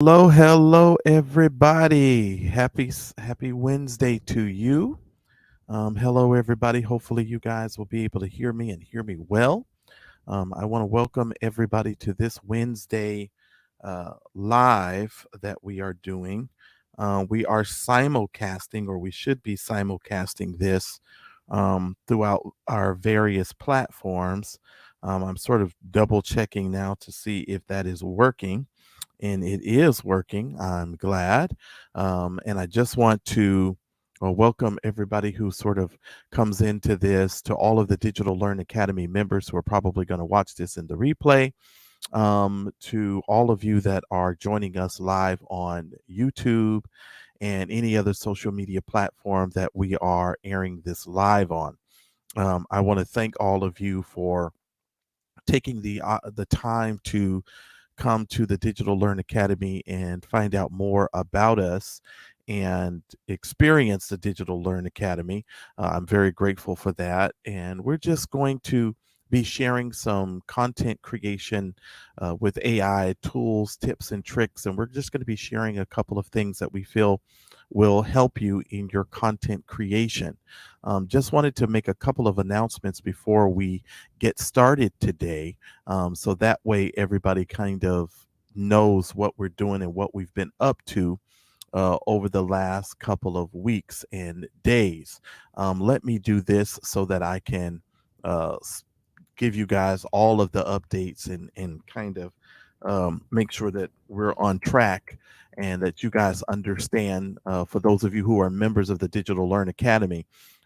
Hello, everybody. Happy Wednesday to you. Hello, everybody. Hopefully, you guys will be able to hear me and hear me well. I want to welcome everybody to this Wednesday live that we are doing. We are simulcasting, or we should be simulcasting this throughout our various platforms. I'm sort of double checking now to see if that is working, and it is working. I'm glad. And I just want to welcome everybody who sort of comes into this, to all of the Digital Learn Academy members who are probably going to watch this in the replay, to all of you that are joining us live on YouTube and any other social media platform that we are airing this live on. I want to thank all of you for taking the time to come to the Digital Learn Academy and find out more about us and experience the Digital Learn Academy. I'm very grateful for that. And we're just going to be sharing some content creation with AI tools, tips, and tricks. And we're just going to be sharing a couple of things that we feel will help you in your content creation. Just wanted to make a couple of announcements before we get started today, so that way everybody kind of knows what we're doing and what we've been up to over the last couple of weeks and days. Let me do this so that I can give you guys all of the updates and kind of make sure that we're on track and that you guys understand. For those of you who are members of the Digital Learn Academy,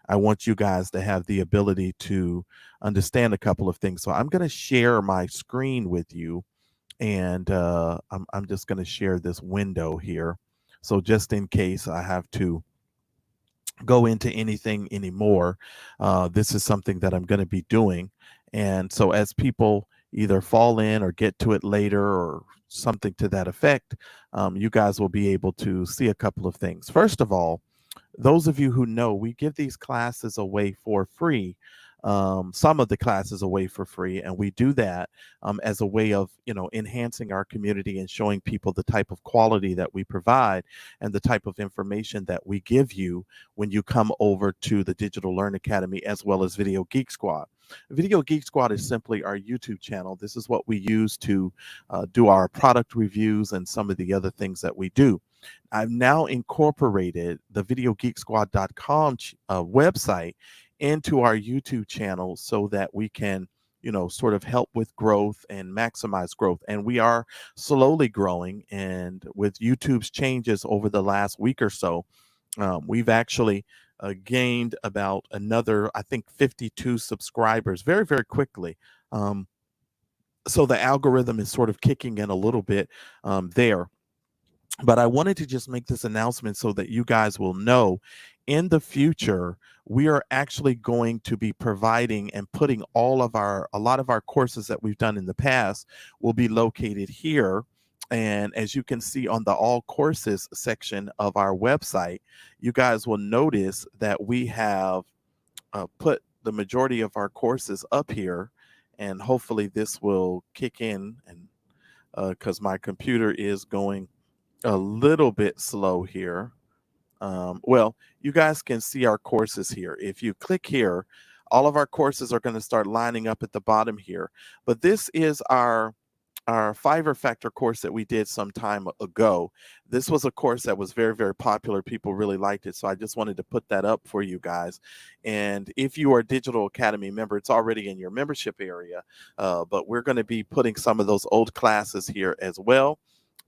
I want you guys to have the ability to understand a couple of things. So I'm going to share my screen with you, and I'm just going to share this window here. So just in case I have to go into anything anymore, this is something that I'm going to be doing. And so as people either fall in or get to it later or something to that effect, you guys will be able to see a couple of things. First of all, those of you who know, we give these classes away for free. Some of the classes away for free, and we do that as a way of enhancing our community and showing people the type of quality that we provide and the type of information that we give you when you come over to the Digital Learn Academy, as well as Video Geek Squad. Video Geek Squad is simply our YouTube channel. This is what we use to do our product reviews and some of the other things that we do. I've now incorporated the videogeeksquad.com website into our YouTube channel so that we can, sort of help with growth and maximize growth. And we are slowly growing. And with YouTube's changes over the last week or so, we've actually gained about another, I think, 52 subscribers very, very quickly. So the algorithm is sort of kicking in a little bit there. But I wanted to just make this announcement so that you guys will know, in the future we are actually going to be providing and putting a lot of our courses that we've done in the past will be located here. And as you can see on the all courses section of our website, you guys will notice that we have put the majority of our courses up here. And hopefully this will kick in, and because my computer is going a little bit slow here. Well, you guys can see our courses here. If you click here, all of our courses are going to start lining up at the bottom here. But this is our Fiverr Factor course that we did some time ago. This was a course that was very, very popular. People really liked it. So I just wanted to put that up for you guys. And if you are a Digital Academy member, it's already in your membership area. But we're going to be putting some of those old classes here as well.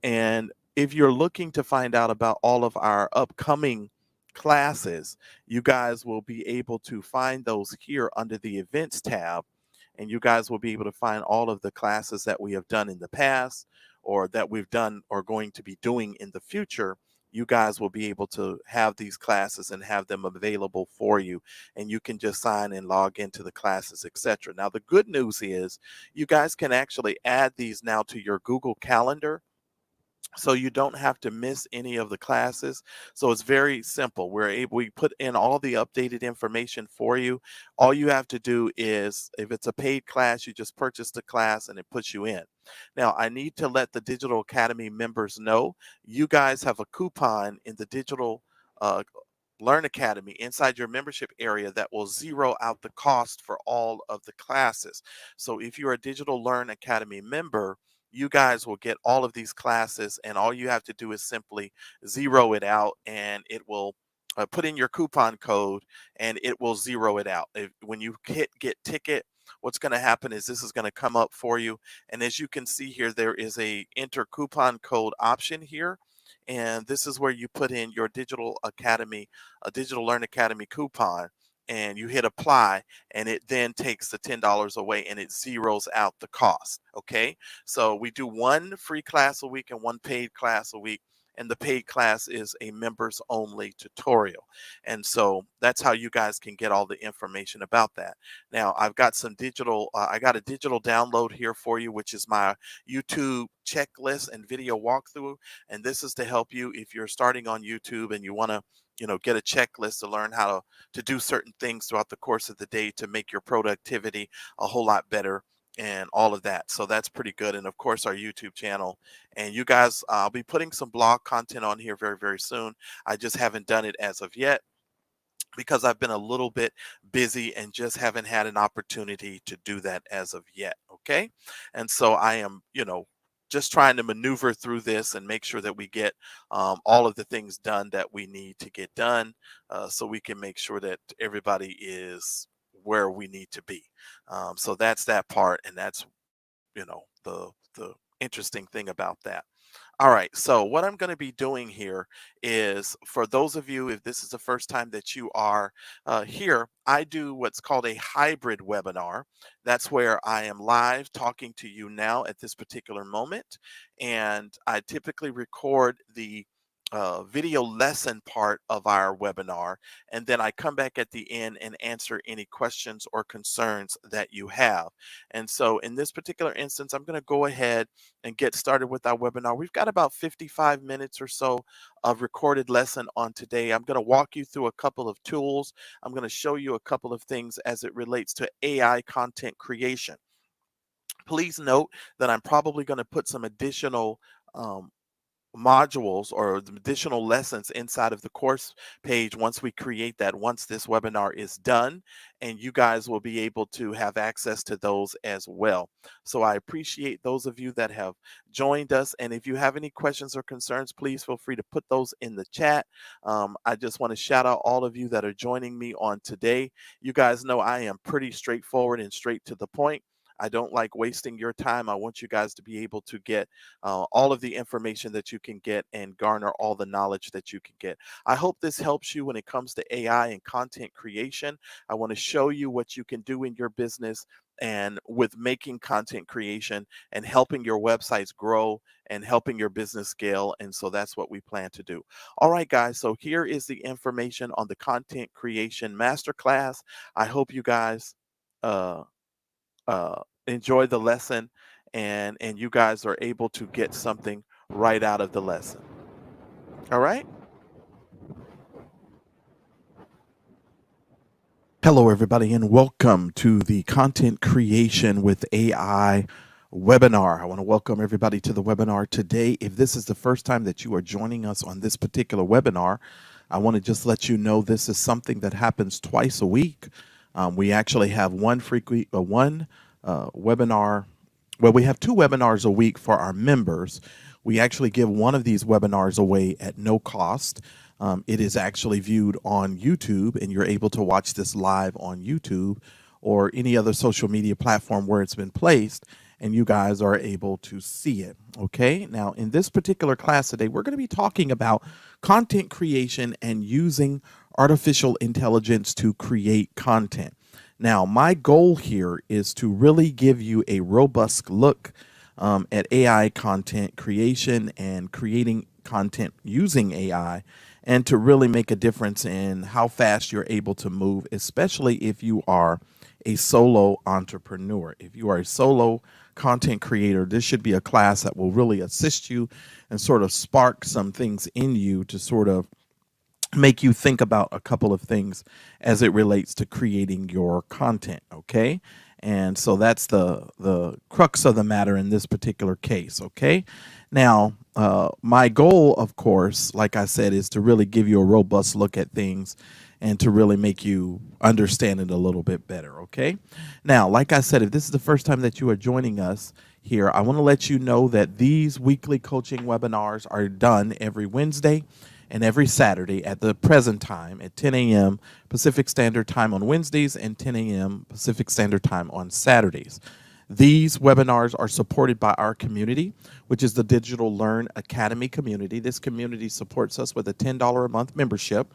And if you're looking to find out about all of our upcoming classes, you guys will be able to find those here under the events tab. And you guys will be able to find all of the classes that we have done in the past, or that we've done or going to be doing in the future. You guys will be able to have these classes and have them available for you, and you can just sign and log into the classes, etc. Now the good news is you guys can actually add these now to your Google Calendar, so you don't have to miss any of the classes. So it's very simple. We put in all the updated information for you. All you have to do is, if it's a paid class, you just purchase the class and it puts you in. Now, I need to let the Digital Academy members know you guys have a coupon in the Digital uh, Learn Academy inside your membership area that will zero out the cost for all of the classes. So if you're a Digital Learn Academy member, you guys will get all of these classes, and all you have to do is simply zero it out, and it will put in your coupon code and it will zero it out. When you hit get ticket, what's going to happen is this is going to come up for you. And as you can see here, there is a enter coupon code option here. And this is where you put in your Digital Academy, a Digital Learn Academy coupon, and you hit apply, and it then takes the $10 away and it zeroes out the cost. Okay. So we do one free class a week and one paid class a week. And the paid class is a members only tutorial. And so that's how you guys can get all the information about that. Now, I've got some digital, I got a digital download here for you, which is my YouTube checklist and video walkthrough. And this is to help you if you're starting on YouTube and you want to get a checklist to learn how to do certain things throughout the course of the day to make your productivity a whole lot better and all of that. So that's pretty good. And of course, our YouTube channel. And you guys, I'll be putting some blog content on here very, very soon. I just haven't done it as of yet because I've been a little bit busy and just haven't had an opportunity to do that as of yet. Okay. And so I am, just trying to maneuver through this and make sure that we get all of the things done that we need to get done so we can make sure that everybody is where we need to be. So that's that part. And that's, the interesting thing about that. All right, so what I'm going to be doing here is for those of you, if this is the first time that you are here, I do what's called a hybrid webinar. That's where I am live talking to you now at this particular moment. And I typically record the video lesson part of our webinar. And then I come back at the end and answer any questions or concerns that you have. And so in this particular instance, I'm going to go ahead and get started with our webinar. We've got about 55 minutes or so of recorded lesson on today. I'm going to walk you through a couple of tools. I'm going to show you a couple of things as it relates to AI content creation. Please note that I'm probably going to put some additional modules or the additional lessons inside of the course page once we create that, once this webinar is done, and you guys will be able to have access to those as well. So I appreciate those of you that have joined us, and if you have any questions or concerns, please feel free to put those in the chat. I just want to shout out all of you that are joining me on today. You guys know I am pretty straightforward and straight to the point. I don't like wasting your time. I want you guys to be able to get all of the information that you can get and garner all the knowledge that you can get. I hope this helps you when it comes to AI and content creation. I want to show you what you can do in your business and with making content creation and helping your websites grow and helping your business scale. And so that's what we plan to do. All right, guys. So here is the information on the content creation masterclass. I hope you guys enjoy the lesson and you guys are able to get something right out of the lesson. All right. Hello, everybody, and welcome to the Content Creation with AI webinar. I want to welcome everybody to the webinar today. If this is the first time that you are joining us on this particular webinar, I want to just let you know this is something that happens twice a week. We actually have one webinar. Well, we have two webinars a week for our members. We actually give one of these webinars away at no cost. It is actually viewed on YouTube, and you're able to watch this live on YouTube or any other social media platform where it's been placed, and you guys are able to see it. Okay, now in this particular class today, we're going to be talking about content creation and using artificial intelligence to create content. Now, my goal here is to really give you a robust look at AI content creation and creating content using AI, and to really make a difference in how fast you're able to move, especially if you are a solo entrepreneur. If you are a solo content creator, this should be a class that will really assist you and sort of spark some things in you to sort of make you think about a couple of things as it relates to creating your content. Okay. And so that's the crux of the matter in this particular case. Okay. Now, my goal, of course, like I said, is to really give you a robust look at things and to really make you understand it a little bit better. Okay. Now, like I said, if this is the first time that you are joining us here, I want to let you know that these weekly coaching webinars are done every Wednesday and every Saturday at the present time at 10 a.m. Pacific Standard Time on Wednesdays and 10 a.m. Pacific Standard Time on Saturdays. These webinars are supported by our community, which is the Digital Learn Academy community. This community supports us with a $10 a month membership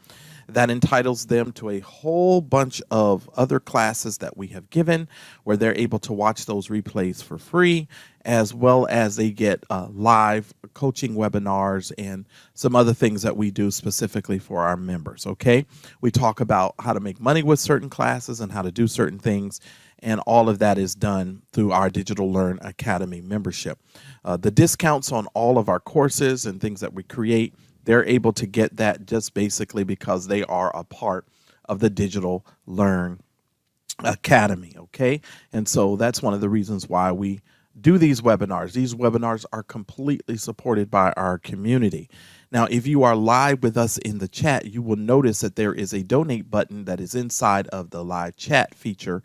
that entitles them to a whole bunch of other classes that we have given, where they're able to watch those replays for free, as well as they get live coaching webinars and some other things that we do specifically for our members. Okay, we talk about how to make money with certain classes and how to do certain things, and all of that is done through our Digital Learn Academy membership. The discounts on all of our courses and things that we create, they're able to get that just basically because they are a part of the Digital Learn Academy. Okay, and so that's one of the reasons why we do these webinars. These webinars are completely supported by our community. Now, if you are live with us in the chat, you will notice that there is a donate button that is inside of the live chat feature.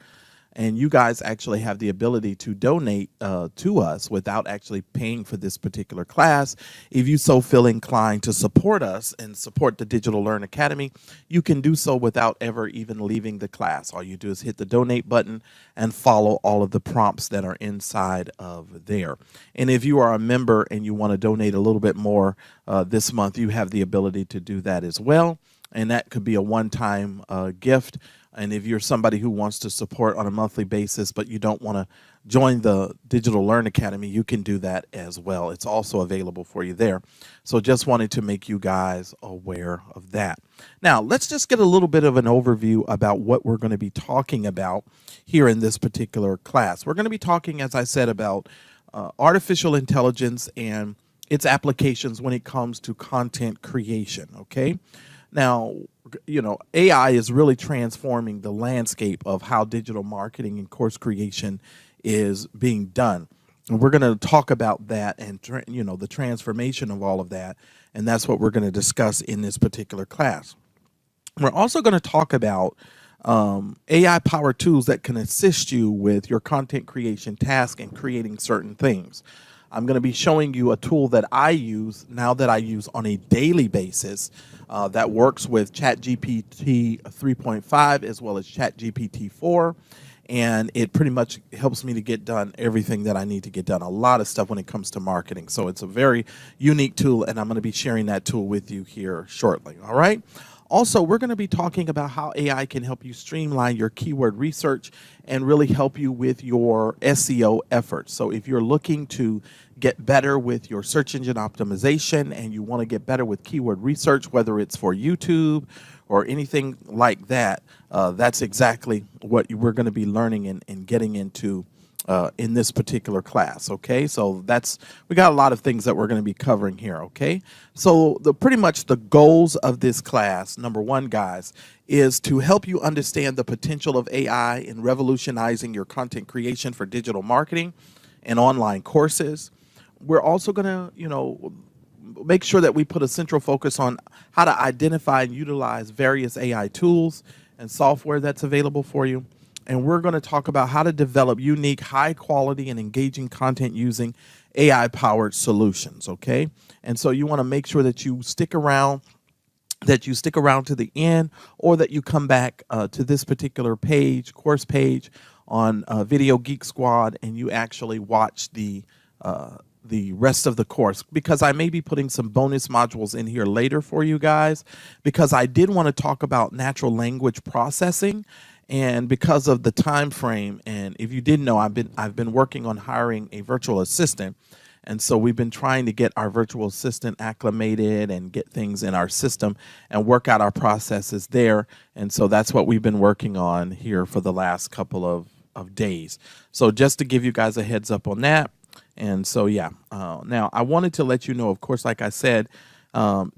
And you guys actually have the ability to donate to us without actually paying for this particular class. If you so feel inclined to support us and support the Digital Learn Academy, you can do so without ever even leaving the class. All you do is hit the donate button and follow all of the prompts that are inside of there. And if you are a member and you want to donate a little bit more this month, you have the ability to do that as well. And that could be a one-time gift. And if you're somebody who wants to support on a monthly basis, but you don't want to join the Digital Learn Academy, you can do that as well. It's also available for you there. So just wanted to make you guys aware of that. Now, let's just get a little bit of an overview about what we're going to be talking about here in this particular class. We're going to be talking, as I said, about artificial intelligence and its applications when it comes to content creation, okay? Now, you know, AI is really transforming the landscape of how digital marketing and course creation is being done. And we're going to talk about that and, you know, the transformation of all of that. And that's what we're going to discuss in this particular class. We're also going to talk about AI-powered tools that can assist you with your content creation task and creating certain things. I'm going to be showing you a tool that I use now that I use on a daily basis that works with ChatGPT 3.5 as well as ChatGPT 4. And it pretty much helps me to get done everything that I need to get done, a lot of stuff when it comes to marketing. So it's a very unique tool, and I'm going to be sharing that tool with you here shortly. All right. Also, we're going to be talking about how AI can help you streamline your keyword research and really help you with your SEO efforts. So if you're looking to get better with your search engine optimization and you want to get better with keyword research, whether it's for YouTube or anything like that, that's exactly what we're going to be learning and getting into in this particular class. Okay, so we got a lot of things that we're going to be covering here. Okay, so pretty much the goals of this class, number one, guys, is to help you understand the potential of AI in revolutionizing your content creation for digital marketing and online courses. We're also going to, you know, make sure that we put a central focus on how to identify and utilize various AI tools and software that's available for you. And we're going to talk about how to develop unique, high quality and engaging content using AI powered solutions. Okay. And so you want to make sure that you stick around to the end, or that you come back to this particular page, course page on Video Geek Squad, and you actually watch the rest of the course, because I may be putting some bonus modules in here later for you guys, because I did want to talk about natural language processing. And because of the time frame, and if you didn't know, I've been working on hiring a virtual assistant. And so we've been trying to get our virtual assistant acclimated and get things in our system and work out our processes there. And so that's what we've been working on here for the last couple of days. So just to give you guys a heads up on that. And so, yeah, now I wanted to let you know, of course, like I said,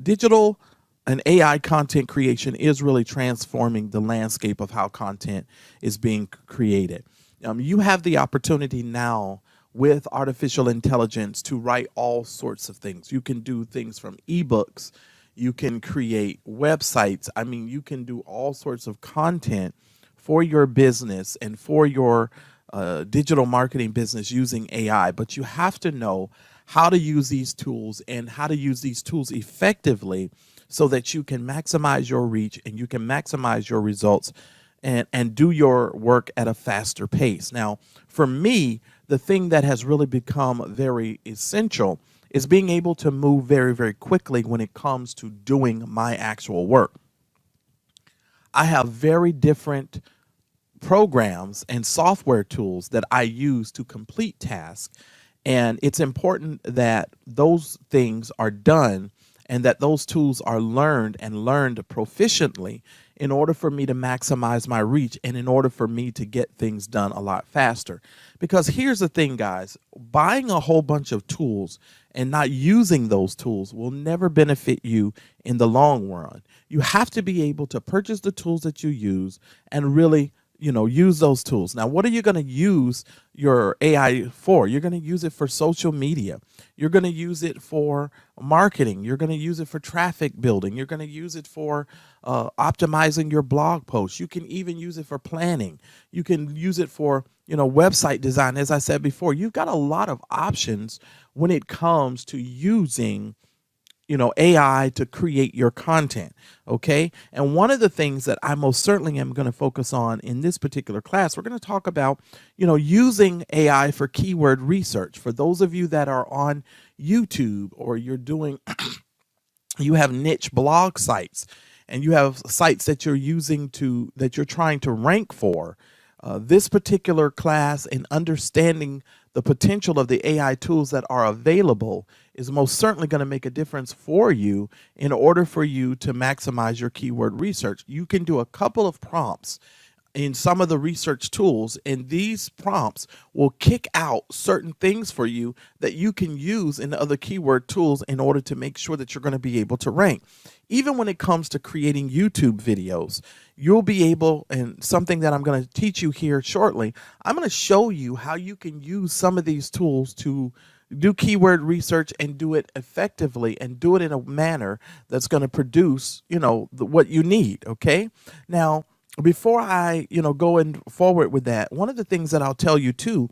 digital and AI content creation is really transforming the landscape of how content is being created. You have the opportunity now with artificial intelligence to write all sorts of things. You can do things from ebooks, you can create websites. I mean, you can do all sorts of content for your business and for your digital marketing business using AI. But you have to know how to use these tools and how to use these tools effectively so that you can maximize your reach and you can maximize your results and do your work at a faster pace. Now, for me, the thing that has really become very essential is being able to move very, very quickly when it comes to doing my actual work. I have very different programs and software tools that I use to complete tasks. And it's important that those things are done and that those tools are learned and learned proficiently in order for me to maximize my reach and in order for me to get things done a lot faster. Because here's the thing, guys, buying a whole bunch of tools and not using those tools will never benefit you in the long run. You have to be able to purchase the tools that you use and really use those tools. Now, what are you going to use your AI for? You're going to use it for social media. You're going to use it for marketing. You're going to use it for traffic building. You're going to use it for optimizing your blog posts. You can even use it for planning. You can use it for, website design. As I said before, you've got a lot of options when it comes to using AI to create your content. Okay. And one of the things that I most certainly am going to focus on in this particular class, we're going to talk about, using AI for keyword research. For those of you that are on YouTube or you're doing, you have niche blog sites and you have sites that that you're trying to rank for. This particular class and understanding the potential of the AI tools that are available is most certainly going to make a difference for you in order for you to maximize your keyword research. You can do a couple of prompts in some of the research tools, and these prompts will kick out certain things for you that you can use in other keyword tools in order to make sure that you're going to be able to rank. Even when it comes to creating YouTube videos, you'll be able, and something that I'm going to teach you here shortly, I'm going to show you how you can use some of these tools to do keyword research and do it effectively and do it in a manner that's going to produce, what you need. Okay. Now, before I, go in forward with that, one of the things that I'll tell you too,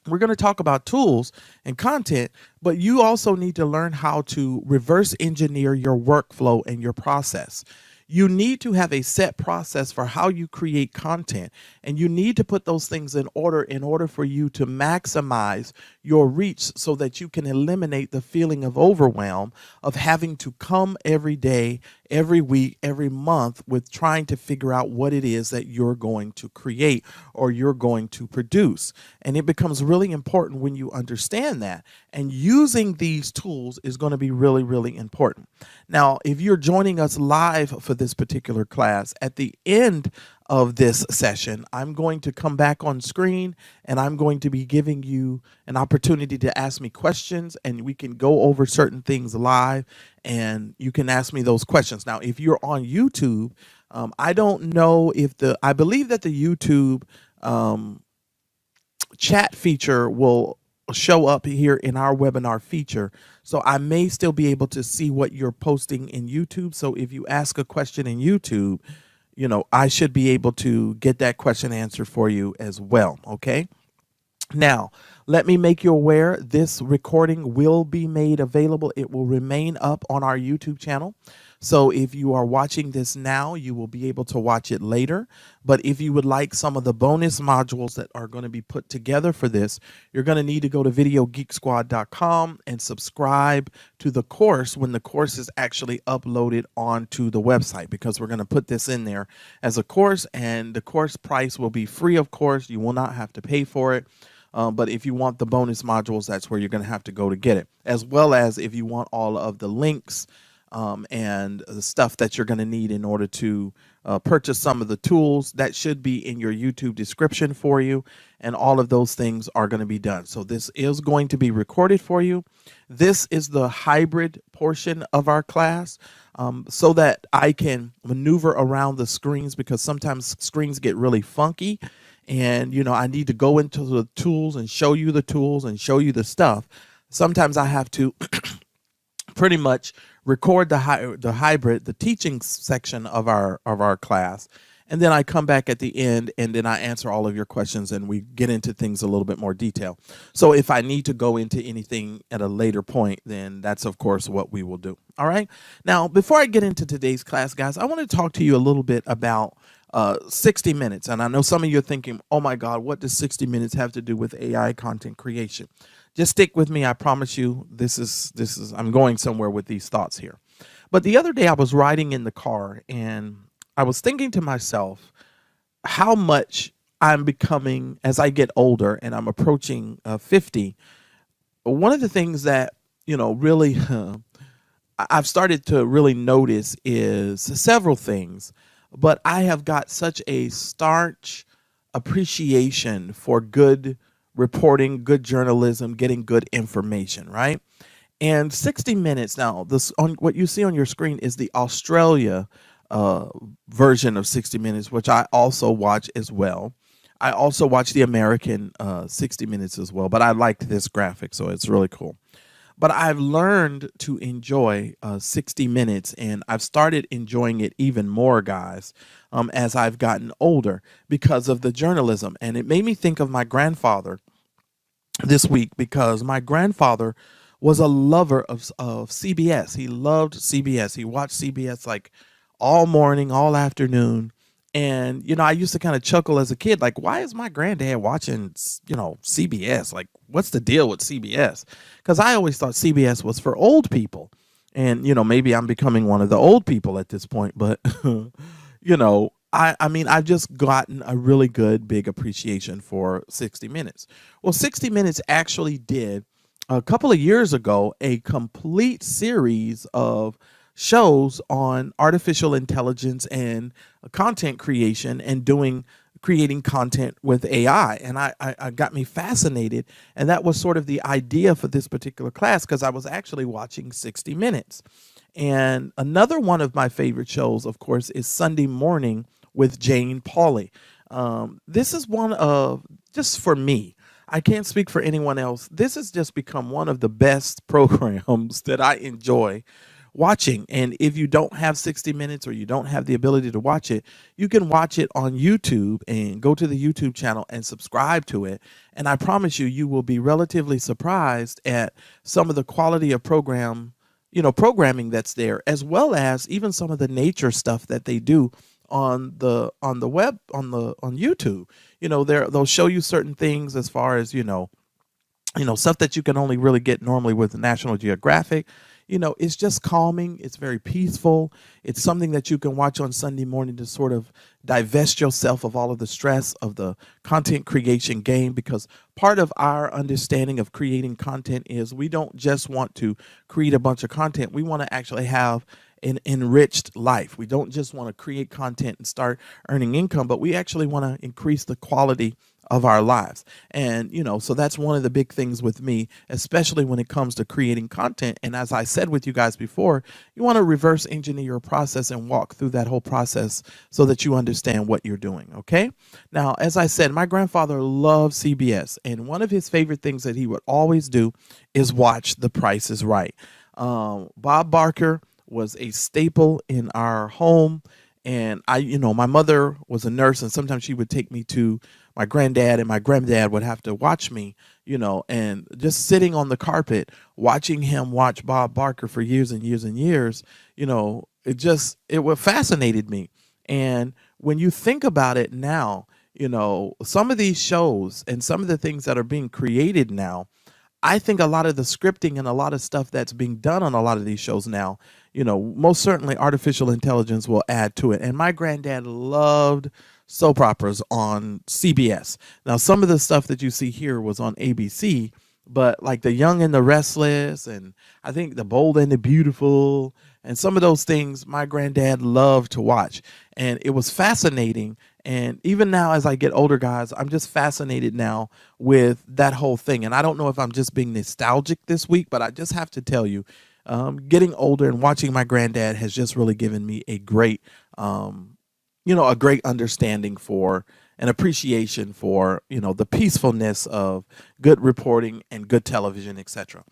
we're going to talk about tools and content, but you also need to learn how to reverse engineer your workflow and your process. You need to have a set process for how you create content, and you need to put those things in order for you to maximize your reach so that you can eliminate the feeling of overwhelm of having to come every day, every week, every month with trying to figure out what it is that you're going to create or you're going to produce. And it becomes really important when you understand that. And using these tools is going to be really, really important. Now, if you're joining us live for this particular class, at the end of this session, I'm going to come back on screen and I'm going to be giving you an opportunity to ask me questions, and we can go over certain things live and you can ask me those questions. Now, if you're on YouTube, I don't know if I believe that the YouTube chat feature will show up here in our webinar feature. So I may still be able to see what you're posting in YouTube. So if you ask a question in YouTube, I should be able to get that question answered for you as well. Okay. Now, let me make you aware, this recording will be made available. It will remain up on our YouTube channel. So if you are watching this now, you will be able to watch it later. But if you would like some of the bonus modules that are going to be put together for this, you're going to need to go to videogeeksquad.com and subscribe to the course when the course is actually uploaded onto the website, because we're going to put this in there as a course, and the course price will be free, of course. You will not have to pay for it. But if you want the bonus modules, that's where you're going to have to go to get it, as well as if you want all of the links and the stuff that you're going to need in order to purchase some of the tools that should be in your YouTube description for you. And all of those things are going to be done. So this is going to be recorded for you. This is the hybrid portion of our class, so that I can maneuver around the screens, because sometimes screens get really funky. And, I need to go into the tools and show you the tools and show you the stuff. Sometimes I have to pretty much record the hybrid, the teaching section of our class, and then I come back at the end and then I answer all of your questions and we get into things a little bit more detail. So if I need to go into anything at a later point, then that's of course what we will do. All right. Now, before I get into today's class, guys, I want to talk to you a little bit about 60 minutes. And I know some of you are thinking, oh my God, what does 60 minutes have to do with AI content creation? Just stick with me. I promise you, I'm going somewhere with these thoughts here. But the other day I was riding in the car and I was thinking to myself how much I'm becoming as I get older and I'm approaching 50. One of the things that, really I've started to really notice is several things, but I have got such a starch appreciation for good reporting, good journalism, getting good information, right? And 60 minutes now, this on what you see on your screen is the Australia version of 60 minutes, which I also watch as well. I also watch the American 60 minutes as well, but I liked this graphic, so it's really cool. But I've learned to enjoy 60 minutes, and I've started enjoying it even more, guys, as I've gotten older because of the journalism. And it made me think of my grandfather this week, because my grandfather was a lover of CBS. He loved CBS. He watched CBS like all morning, all afternoon. And, I used to kind of chuckle as a kid, like, why is my granddad watching, CBS? Like, what's the deal with CBS? Because I always thought CBS was for old people. And, maybe I'm becoming one of the old people at this point. But, I've just gotten a really good, big appreciation for 60 Minutes. Well, 60 Minutes actually did, a couple of years ago, a complete series of shows on artificial intelligence and content creation and creating content with AI. And I got me fascinated. And that was sort of the idea for this particular class, because I was actually watching 60 Minutes. And another one of my favorite shows, of course, is Sunday Morning with Jane Pauley. This is one of, just for me, I can't speak for anyone else, this has just become one of the best programs that I enjoy watching. And if you don't have 60 Minutes or you don't have the ability to watch it, you can watch it on YouTube and go to the YouTube channel and subscribe to it. And I promise you, you will be relatively surprised at some of the quality of programming that's there, as well as even some of the nature stuff that they do on the web, on YouTube. They'll show you certain things as far as, stuff that you can only really get normally with National Geographic. It's just calming. It's very peaceful. It's something that you can watch on Sunday morning to sort of divest yourself of all of the stress of the content creation game, because part of our understanding of creating content is we don't just want to create a bunch of content. We want to actually have an enriched life. We don't just want to create content and start earning income, but we actually want to increase the quality of our lives. And, so that's one of the big things with me, especially when it comes to creating content. And as I said with you guys before, you want to reverse engineer your process and walk through that whole process so that you understand what you're doing. Okay. Now, as I said, my grandfather loved CBS, and one of his favorite things that he would always do is watch The Price is Right. Bob Barker was a staple in our home. And my mother was a nurse, and sometimes she would take me to my granddad, and my granddad would have to watch me, and just sitting on the carpet, watching him watch Bob Barker for years and years and years, it fascinated me. And when you think about it now, some of these shows and some of the things that are being created now, I think a lot of the scripting and a lot of stuff that's being done on a lot of these shows now, most certainly artificial intelligence will add to it. And my granddad loved soap operas on CBS. Now, some of the stuff that you see here was on ABC, but like The Young and the Restless, and I think The Bold and the Beautiful, and some of those things my granddad loved to watch. And it was fascinating. And even now, as I get older, guys, I'm just fascinated now with that whole thing. And I don't know if I'm just being nostalgic this week, but I just have to tell you, getting older and watching my granddad has just really given me a great, a great understanding for an appreciation for, the peacefulness of good reporting and good television, etc.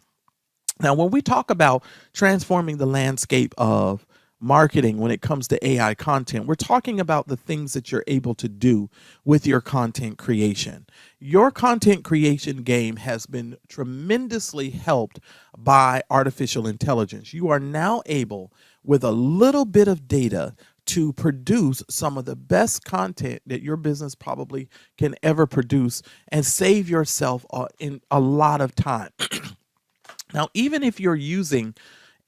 Now, when we talk about transforming the landscape of marketing when it comes to AI content, we're talking about the things that you're able to do with your content creation. Your content creation game has been tremendously helped by artificial intelligence. You are now able, with a little bit of data, to produce some of the best content that your business probably can ever produce and save yourself in a lot of time. Now, even if you're using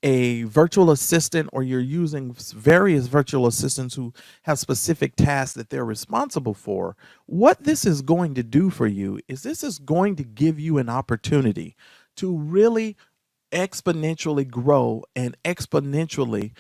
a virtual assistant or you're using various virtual assistants who have specific tasks that they're responsible for, what this is going to do for you is this is going to give you an opportunity to really exponentially grow and exponentially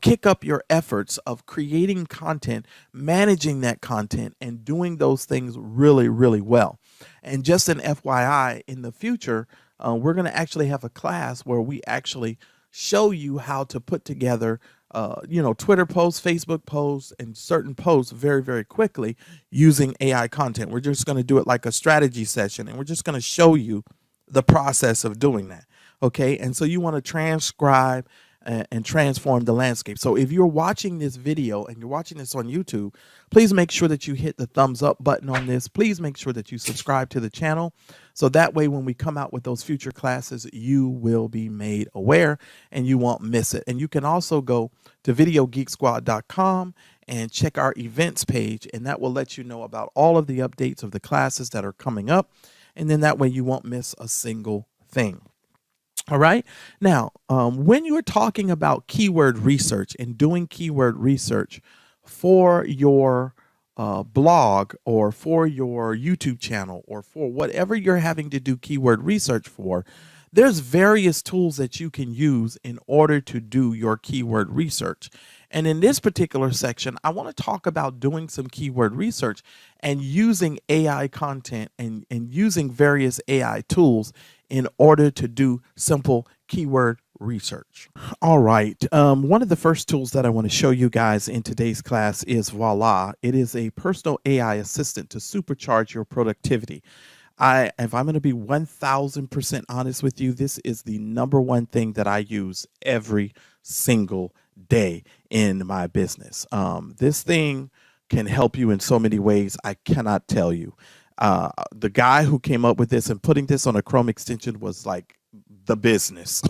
kick up your efforts of creating content, managing that content, and doing those things really, really well. And just an FYI, in the future, we're going to actually have a class where we actually show you how to put together, Twitter posts, Facebook posts, and certain posts very, very quickly using AI content. We're just going to do it like a strategy session, and we're just going to show you the process of doing that. Okay. And so you want to transcribe and transform the landscape. So if you're watching this video and you're watching this on YouTube, please make sure that you hit the thumbs up button on this. Please make sure that you subscribe to the channel. So that way, when we come out with those future classes, you will be made aware and you won't miss it. And you can also go to videogeeksquad.com and check our events page, and that will let you know about all of the updates of the classes that are coming up. And then that way you won't miss a single thing. All right. Now, when you're talking about keyword research and doing keyword research for your blog or for your YouTube channel or for whatever you're having to do keyword research for, there's various tools that you can use in order to do your keyword research. And in this particular section, I want to talk about doing some keyword research and using AI content and using various AI tools in order to do simple keyword research. All right. One of the first tools that I want to show you guys in today's class is Voila. It is a personal AI assistant to supercharge your productivity. If I'm going to be 1000% honest with you, this is the number one thing that I use every single day in my business. This thing can help you in so many ways I cannot tell you. The guy who came up with this and putting this on a Chrome extension was like the business.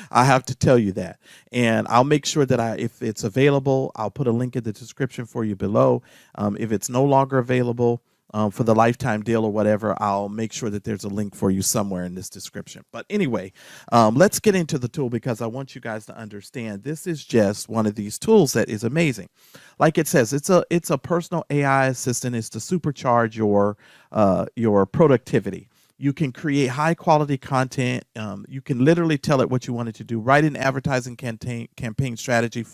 I have to tell you that. And I'll make sure that if it's available, I'll put a link in the description for you below. If it's no longer available, for the lifetime deal or whatever, I'll make sure that there's a link for you somewhere in this description. But anyway, let's get into the tool because I want you guys to understand this is just one of these tools that is amazing. Like it says, it's a personal AI assistant. It's to supercharge your productivity. You can create high quality content. You can literally tell it what you want it to do. Write an advertising campaign strategy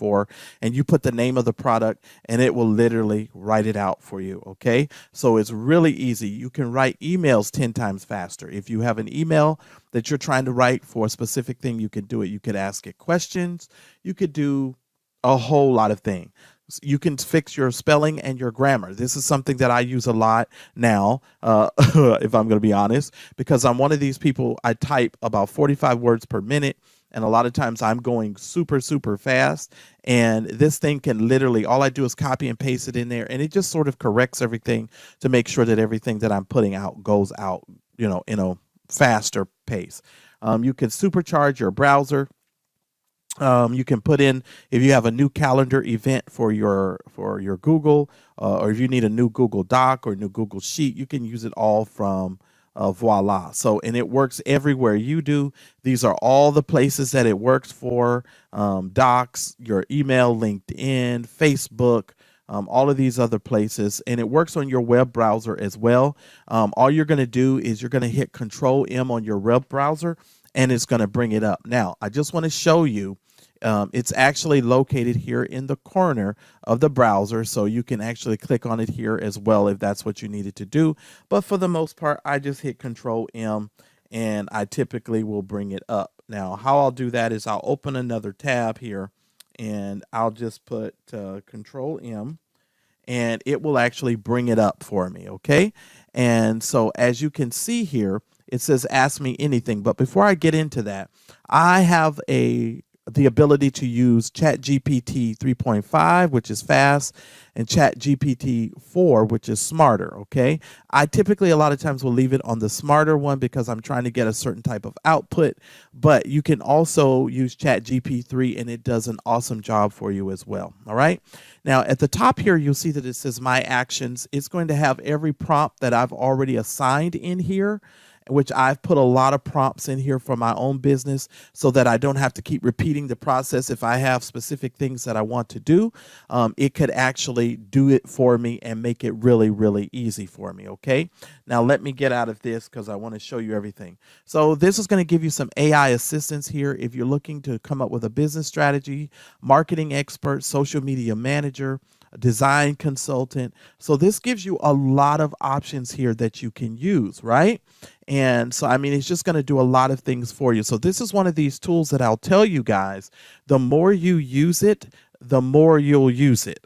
and you put the name of the product and it will literally write it out for you. Okay. So it's really easy. You can write emails 10 times faster. If you have an email that you're trying to write for a specific thing, you can do it. You could ask it questions. You could do a whole lot of things. You can fix your spelling and your grammar. This is something that I use a lot now, if I'm going to be honest, because I'm one of these people. I type about 45 words per minute, and a lot of times I'm going super, super fast. And this thing can literally, all I do is copy and paste it in there, and it just sort of corrects everything to make sure that everything that I'm putting out goes out, in a faster pace. You can supercharge your browser. You can put in, if you have a new calendar event for your Google, or if you need a new Google Doc or new Google Sheet, you can use it all from Voila. So, and it works everywhere you do. These are all the places that it works for: Docs, your email, LinkedIn, Facebook, all of these other places, and it works on your web browser as well. All you're going to do is you're going to hit Control M on your web browser, and it's going to bring it up. Now, I just want to show you. It's actually located here in the corner of the browser, so you can actually click on it here as well if that's what you needed to do. But for the most part, I just hit Control M, and I typically will bring it up. Now, how I'll do that is I'll open another tab here, and I'll just put Control M, and it will actually bring it up for me, okay? And so as you can see here, it says ask me anything. But before I get into that, I have the ability to use ChatGPT 3.5, which is fast, and ChatGPT 4, which is smarter, okay? I typically a lot of times will leave it on the smarter one because I'm trying to get a certain type of output, but you can also use ChatGPT 3 and it does an awesome job for you as well, all right? Now at the top here, you'll see that it says My Actions. It's going to have every prompt that I've already assigned in here, which I've put a lot of prompts in here for my own business so that I don't have to keep repeating the process. If I have specific things that I want to do, it could actually do it for me and make it really, really easy for me, okay? Now, let me get out of this because I want to show you everything. So this is going to give you some AI assistance here if you're looking to come up with a business strategy, marketing expert, social media manager, design consultant. So this gives you a lot of options here that you can use, right? And so, I mean, it's just going to do a lot of things for you. So this is one of these tools that I'll tell you guys, the more you use it, the more you'll use it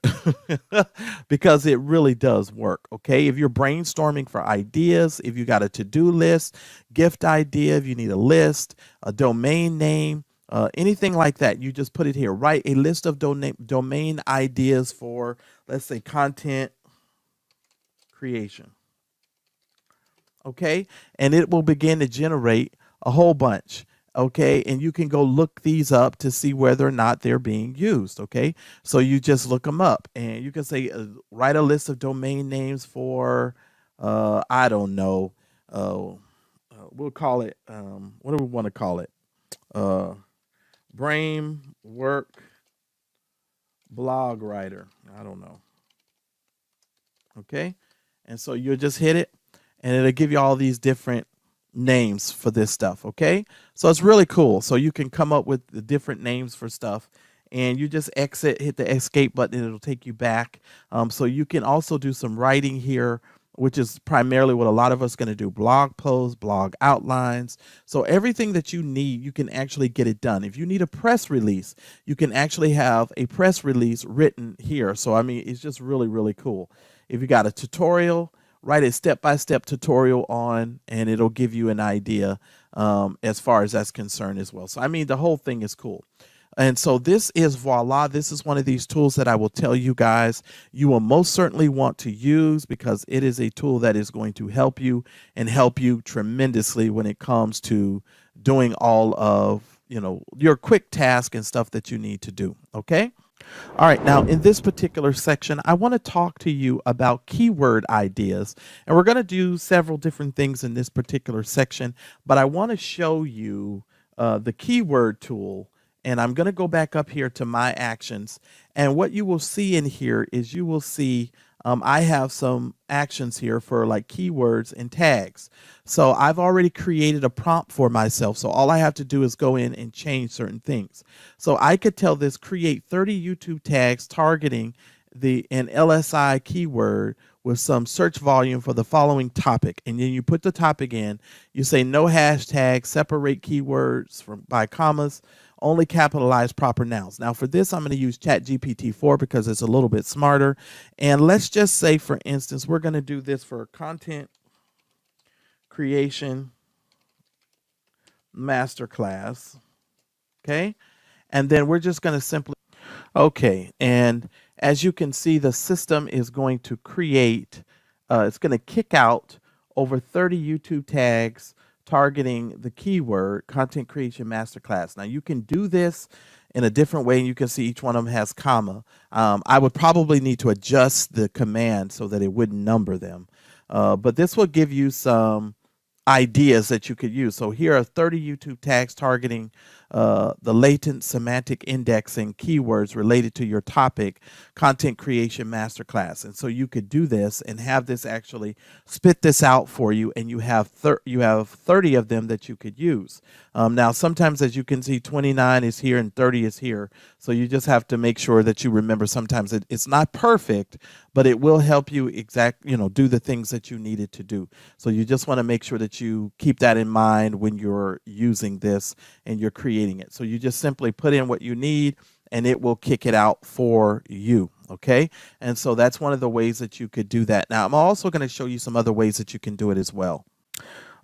because it really does work. Okay. If you're brainstorming for ideas, if you got a to-do list, gift idea, if you need a list, a domain name, anything like that, you just put it here. Write a list of domain ideas for, let's say, content creation. Okay, and it will begin to generate a whole bunch. Okay, and you can go look these up to see whether or not they're being used. Okay, so you just look them up, and you can say write a list of domain names for I don't know, we'll call it what do we want to call it, brain work blog writer, I don't know. Okay, and so you'll just hit it and it'll give you all these different names for this stuff. Okay, so it's really cool. So you can come up with the different names for stuff, and you just exit, hit the escape button, and it'll take you back. So you can also do some writing here, which is primarily what a lot of us are going to do: blog posts, blog outlines. So everything that you need, you can actually get it done. If you need a press release, you can actually have a press release written here. So I mean, it's just really, really cool. If you got a tutorial, write a step-by-step tutorial on, and it'll give you an idea as far as that's concerned as well. So I mean, the whole thing is cool. And so this is voila. This is one of these tools that I will tell you guys you will most certainly want to use, because it is a tool that is going to help you and help you tremendously when it comes to doing all of, you know, your quick task and stuff that you need to do. Okay. All right, now in this particular section, I want to talk to you about keyword ideas. And we're going to do several different things in this particular section, but I want to show you the keyword tool. And I'm going to go back up here to My Actions. And what you will see in here is you will see I have some actions here for like keywords and tags. So I've already created a prompt for myself. So all I have to do is go in and change certain things. So I could tell this create 30 YouTube tags targeting an LSI keyword with some search volume for the following topic. And then you put the topic in, you say no hashtag, separate keywords by commas, only capitalize proper nouns. Now for this, I'm going to use ChatGPT 4 because it's a little bit smarter. And let's just say, for instance, we're going to do this for content creation masterclass. Okay. And then we're just going to simply, okay. And as you can see, the system is going to create, it's going to kick out over 30 YouTube tags targeting the keyword content creation masterclass. Now you can do this in a different way, and you can see each one of them has comma. I would probably need to adjust the command so that it wouldn't number them. But this will give you some ideas that you could use. So here are 30 YouTube tags targeting the latent semantic indexing keywords related to your topic content creation masterclass. And so you could do this and have this actually spit this out for you, and you have 30 of them that you could use. Now, sometimes, as you can see, 29 is here and 30 is here. So you just have to make sure that you remember sometimes it's not perfect, but it will help you do the things that you needed to do. So you just want to make sure that you keep that in mind when you're using this and you're creating it. So you just simply put in what you need and it will kick it out for you. Okay. And so that's one of the ways that you could do that. Now, I'm also going to show you some other ways that you can do it as well.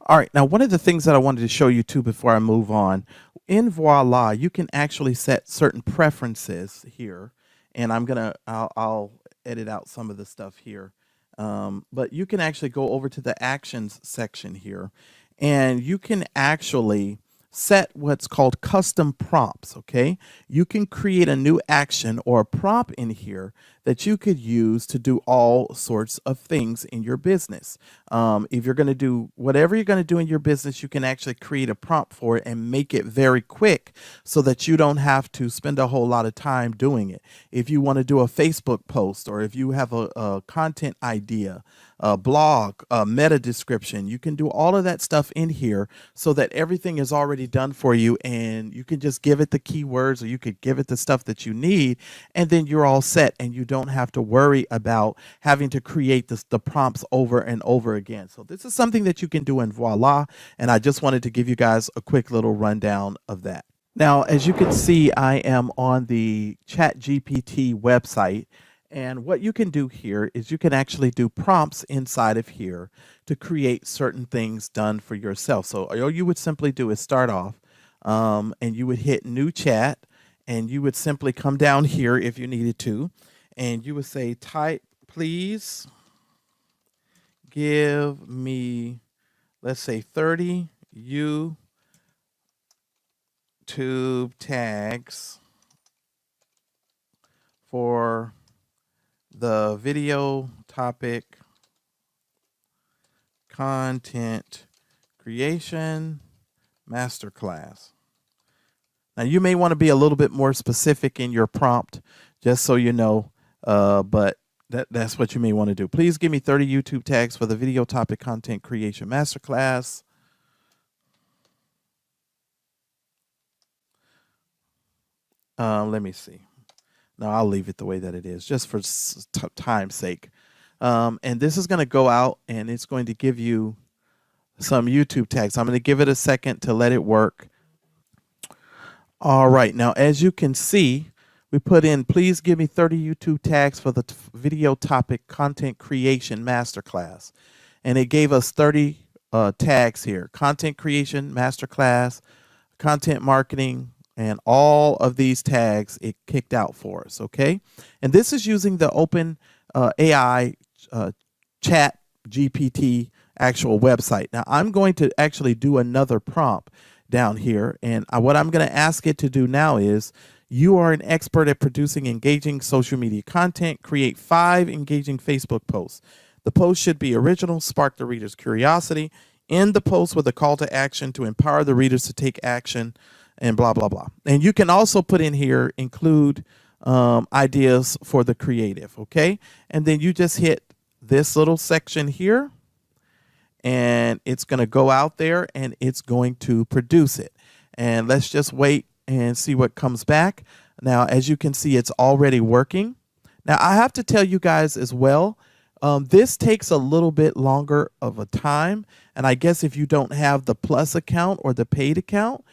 All right, now one of the things that I wanted to show you too before I move on, in Voila, you can actually set certain preferences here, and I'll edit out some of the stuff here, but you can actually go over to the actions section here, and you can actually set what's called custom prompts. Okay, you can create a new action or a prompt in here that you could use to do all sorts of things in your business. If you're going to do whatever you're going to do in your business, you can actually create a prompt for it and make it very quick so that you don't have to spend a whole lot of time doing it. If you want to do a Facebook post, or if you have a content idea, a blog, a meta description, you can do all of that stuff in here so that everything is already done for you, and you can just give it the keywords, or you could give it the stuff that you need, and then you're all set, and you don't have to worry about having to create the prompts over and over again. So this is something that you can do in Voila, and I just wanted to give you guys a quick little rundown of that. Now, as you can see, I am on the ChatGPT website, and what you can do here is you can actually do prompts inside of here to create certain things done for yourself. So all you would simply do is start off, and you would hit new chat, and you would simply come down here if you needed to, and you would say, type, please give me, let's say, 30 YouTube tags for the video topic content creation masterclass. Now, you may want to be a little bit more specific in your prompt, just so you know, but that's what you may want to do. Please give me 30 YouTube tags for the video topic content creation masterclass. Let me see. No, I'll leave it the way that it is, just for time's sake. And this is going to go out, and it's going to give you some YouTube tags. I'm going to give it a second to let it work. All right. Now, as you can see, we put in, please give me 30 YouTube tags for the video topic content creation masterclass. And it gave us 30 tags here: content creation masterclass, content marketing, and all of these tags it kicked out for us. Okay. And this is using the Open AI Chat GPT actual website. Now, I'm going to actually do another prompt down here, and what I'm going to ask it to do now is, you are an expert at producing engaging social media content. Create 5 engaging Facebook posts. The post should be original, spark the reader's curiosity, end the post with a call to action to empower the readers to take action, and blah, blah, blah. And you can also put in here, include ideas for the creative. Okay. And then you just hit this little section here, and it's going to go out there and it's going to produce it. And let's just wait and see what comes back. Now, as you can see, it's already working. Now, I have to tell you guys as well, this takes a little bit longer of a time. And I guess if you don't have the Plus account or the paid account,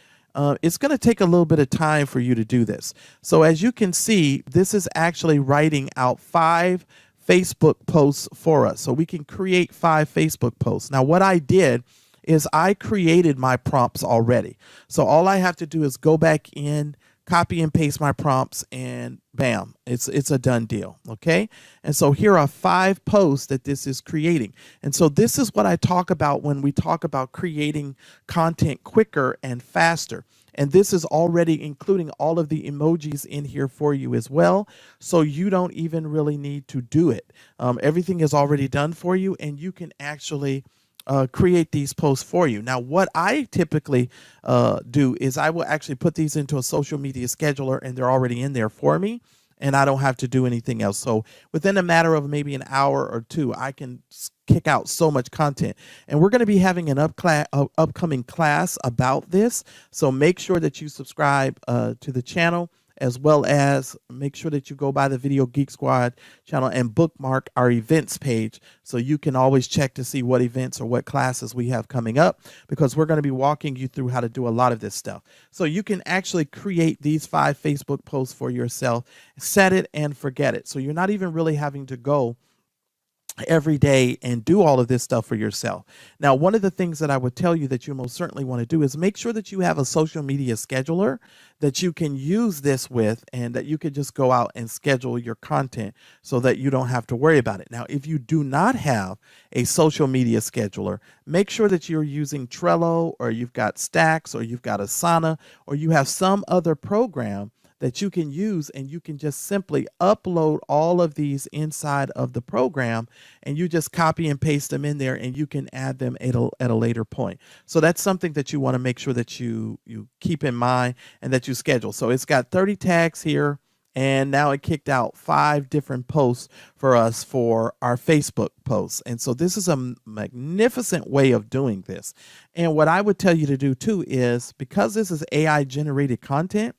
it's going to take a little bit of time for you to do this. So as you can see, this is actually writing out 5 Facebook posts for us. So we can create 5 Facebook posts. Now, what I did is I created my prompts already. So all I have to do is go back in, copy and paste my prompts, and bam, it's a done deal. Okay. And so here are 5 posts that this is creating. And so this is what I talk about when we talk about creating content quicker and faster. And this is already including all of the emojis in here for you as well. So you don't even really need to do it. Everything is already done for you, and you can actually create these posts for you. Now, what I typically do is I will actually put these into a social media scheduler, and they're already in there for me, and I don't have to do anything else. So within a matter of maybe an hour or two, I can kick out so much content. And we're going to be having an upcoming class about this. So make sure that you subscribe to the channel, as well as make sure that you go by the Video Geek Squad channel and bookmark our events page so you can always check to see what events or what classes we have coming up, because we're going to be walking you through how to do a lot of this stuff. So you can actually create these 5 Facebook posts for yourself, set it and forget it. So you're not even really having to go every day and do all of this stuff for yourself. Now, one of the things that I would tell you that you most certainly want to do is make sure that you have a social media scheduler that you can use this with, and that you could just go out and schedule your content so that you don't have to worry about it. Now, if you do not have a social media scheduler, make sure that you're using Trello, or you've got Stacks, or you've got Asana, or you have some other program that you can use, and you can just simply upload all of these inside of the program, and you just copy and paste them in there, and you can add them at a later point. So that's something that you want to make sure that you keep in mind and that you schedule. So it's got 30 tags here, and now it kicked out 5 different posts for us for our Facebook posts. And so this is a magnificent way of doing this. And what I would tell you to do too is, because this is AI generated content,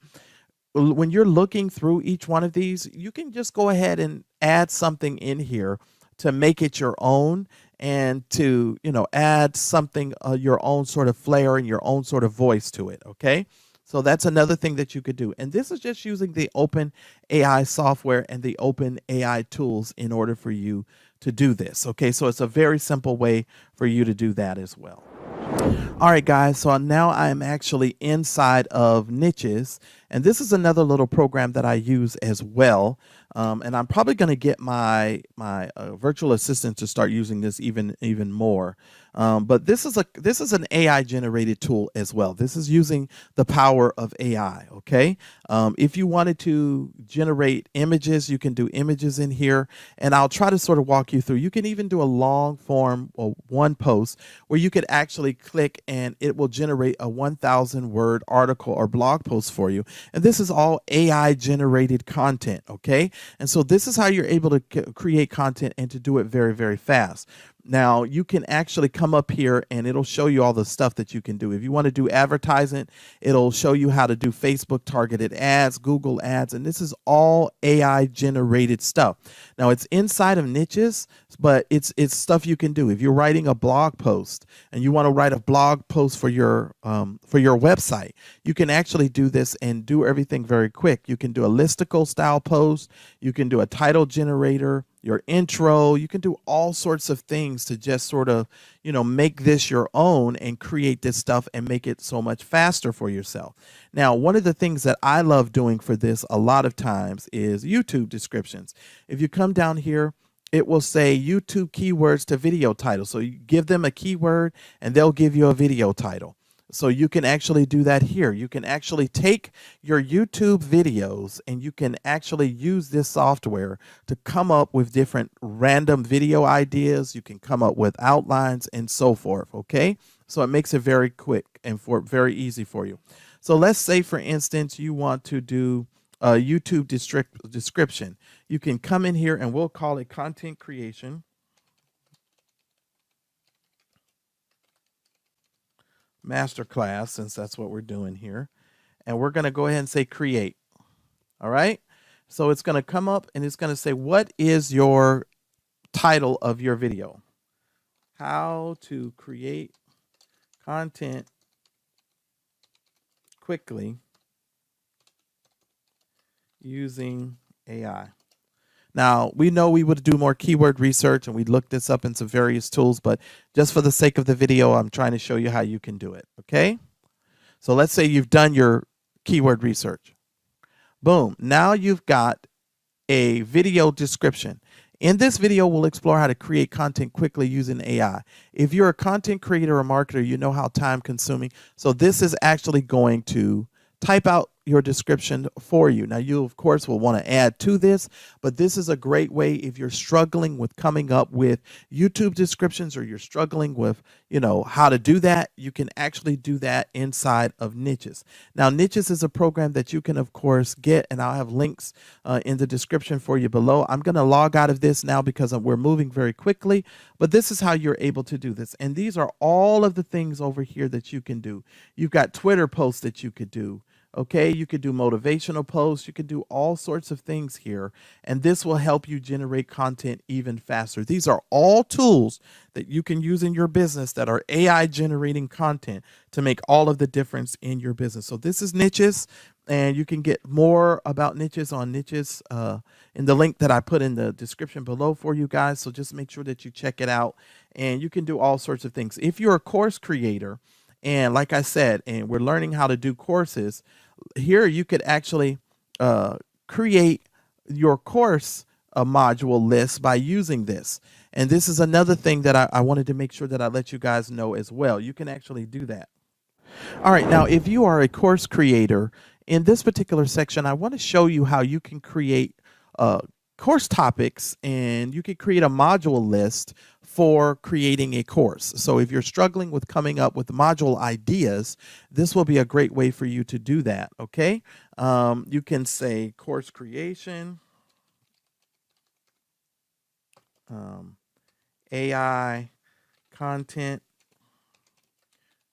when you're looking through each one of these, you can just go ahead and add something in here to make it your own, and to, add something, your own sort of flair and your own sort of voice to it. Okay. So that's another thing that you could do. And this is just using the Open AI software and the Open AI tools in order for you to do this. Okay. So it's a very simple way for you to do that as well. All right, guys, so now I am actually inside of Niches, and this is another little program that I use as well. And I'm probably going to get my virtual assistant to start using this even more. But this is an AI generated tool as well. This is using the power of AI. Okay. If you wanted to generate images, you can do images in here, and I'll try to sort of walk you through. You can even do a long form or one post where you could actually click and it will generate a 1,000 word article or blog post for you. And this is all AI generated content. Okay. And so this is how you're able to create content and to do it very, very fast. Now, you can actually come up here and it'll show you all the stuff that you can do. If you want to do advertising, it'll show you how to do Facebook targeted ads, Google ads, and this is all AI generated stuff. Now, it's inside of Niches, but it's stuff you can do. If you're writing a blog post and you want to write a blog post for your website, you can actually do this and do everything very quick. You can do a listicle style post, you can do a title generator, your intro, you can do all sorts of things to just sort of, make this your own and create this stuff and make it so much faster for yourself. Now, one of the things that I love doing for this a lot of times is YouTube descriptions. If you come down here, it will say YouTube keywords to video title. So you give them a keyword and they'll give you a video title. So you can actually do that here. You can actually take your YouTube videos and you can actually use this software to come up with different random video ideas. You can come up with outlines and so forth. Okay. So it makes it very quick and very easy for you. So let's say, for instance, you want to do a YouTube description. You can come in here and we'll call it content creation. Masterclass, since that's what we're doing here, and we're going to go ahead and say create. All right, so it's going to come up and it's going to say, what is your title of your video? How to create content quickly using AI. Now, we know we would do more keyword research and we looked this up in some various tools, but just for the sake of the video, I'm trying to show you how you can do it. Okay. So let's say you've done your keyword research. Boom. Now you've got a video description. In this video, we'll explore how to create content quickly using AI. If you're a content creator or marketer, you know how time consuming. So this is actually going to type out your description for you. Now, you, of course, will want to add to this, but this is a great way if you're struggling with coming up with YouTube descriptions, or you're struggling with, how to do that. You can actually do that inside of Niches. Now, Niches is a program that you can, of course, get, and I'll have links in the description for you below. I'm going to log out of this now because we're moving very quickly, but this is how you're able to do this. And these are all of the things over here that you can do. You've got Twitter posts that you could do. Okay, you could do motivational posts. You could do all sorts of things here, and this will help you generate content even faster. These are all tools that you can use in your business that are AI generating content to make all of the difference in your business. So this is Niches, and you can get more about Niches on Niches in the link that I put in the description below for you guys. So just make sure that you check it out, and you can do all sorts of things. If you're a course creator, and like I said, and we're learning how to do courses, here you could actually create your course module list by using this. And this is another thing that I wanted to make sure that I let you guys know as well. You can actually do that. All right, now if you are a course creator, in this particular section, I want to show you how you can create course topics, and you can create a module list for creating a course. So if you're struggling with coming up with module ideas, this will be a great way for you to do that. Okay, you can say course creation, AI content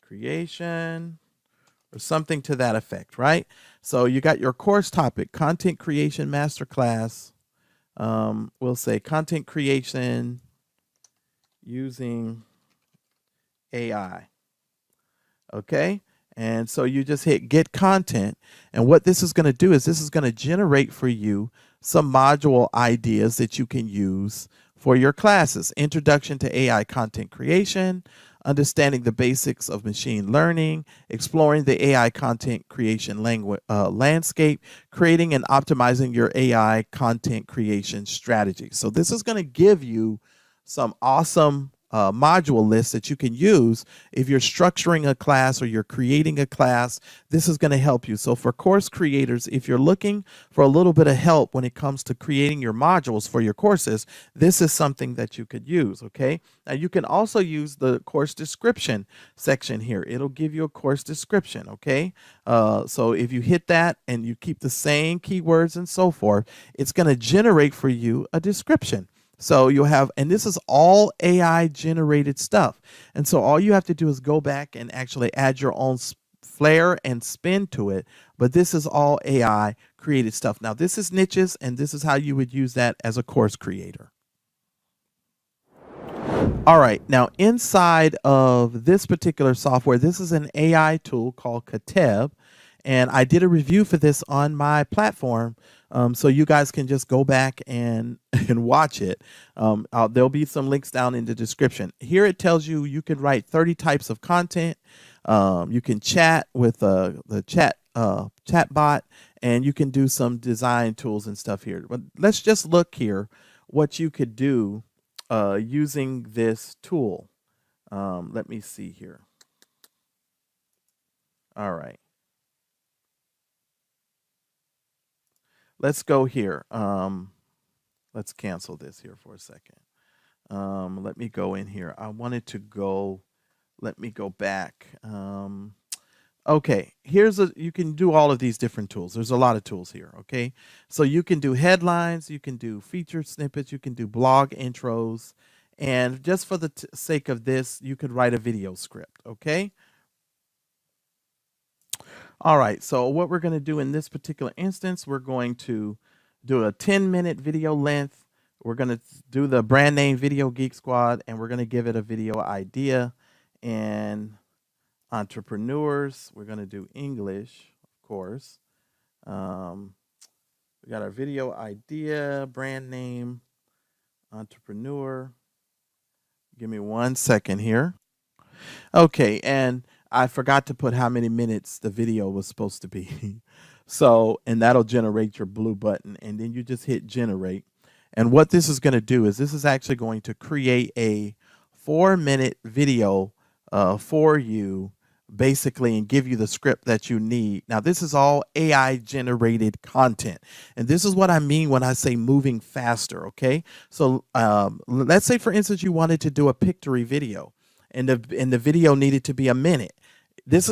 creation, or something to that effect, right? So you got your course topic, content creation masterclass. We'll say content creation using AI. Okay, and so you just hit get content, and what this is going to do is this is going to generate for you some module ideas that you can use for your classes. Introduction to AI content creation, understanding the basics of machine learning, exploring the AI content creation landscape, creating and optimizing your AI content creation strategy. So this is going to give you some awesome module lists that you can use if you're structuring a class or you're creating a class. This is going to help you. So for course creators, if you're looking for a little bit of help when it comes to creating your modules for your courses, this is something that you could use. Okay, now you can also use the course description section here. It'll give you a course description. Okay, so if you hit that and you keep the same keywords and so forth, it's going to generate for you a description. So you'll have, and this is all AI generated stuff. And so all you have to do is go back and actually add your own flair and spin to it. But this is all AI created stuff. Now, this is Niches, and this is how you would use that as a course creator. All right, now inside of this particular software, this is an AI tool called Kateb. And I did a review for this on my platform, so you guys can just go back and watch it. There'll be some links down in the description. Here it tells you you can write 30 types of content. You can chat with the chat bot, and you can do some design tools and stuff here. But let's just look here what you could do using this tool. Let me see here. All right. Let's go here. Let's cancel this here for a second. Let me go in here. I wanted to go, let me go back. Okay, you can do all of these different tools. There's a lot of tools here, okay? So you can do headlines, you can do featured snippets, you can do blog intros, and just for the sake of this, you could write a video script, okay? All right, so what we're going to do in this particular instance, we're going to do a 10-minute video length. We're going to do the brand name Video Geek Squad, and we're going to give it a video idea. And entrepreneurs, we're going to do English, of course. We got our video idea, brand name, entrepreneur. Give me 1 second here. Okay, and I forgot to put how many minutes the video was supposed to be. So, and that'll generate your blue button, and then you just hit generate. And what this is going to do is this is actually going to create a 4-minute video for you basically and give you the script that you need. Now, this is all AI generated content. And this is what I mean when I say moving faster. Okay. So let's say, for instance, you wanted to do a pictory video and the video needed to be a minute.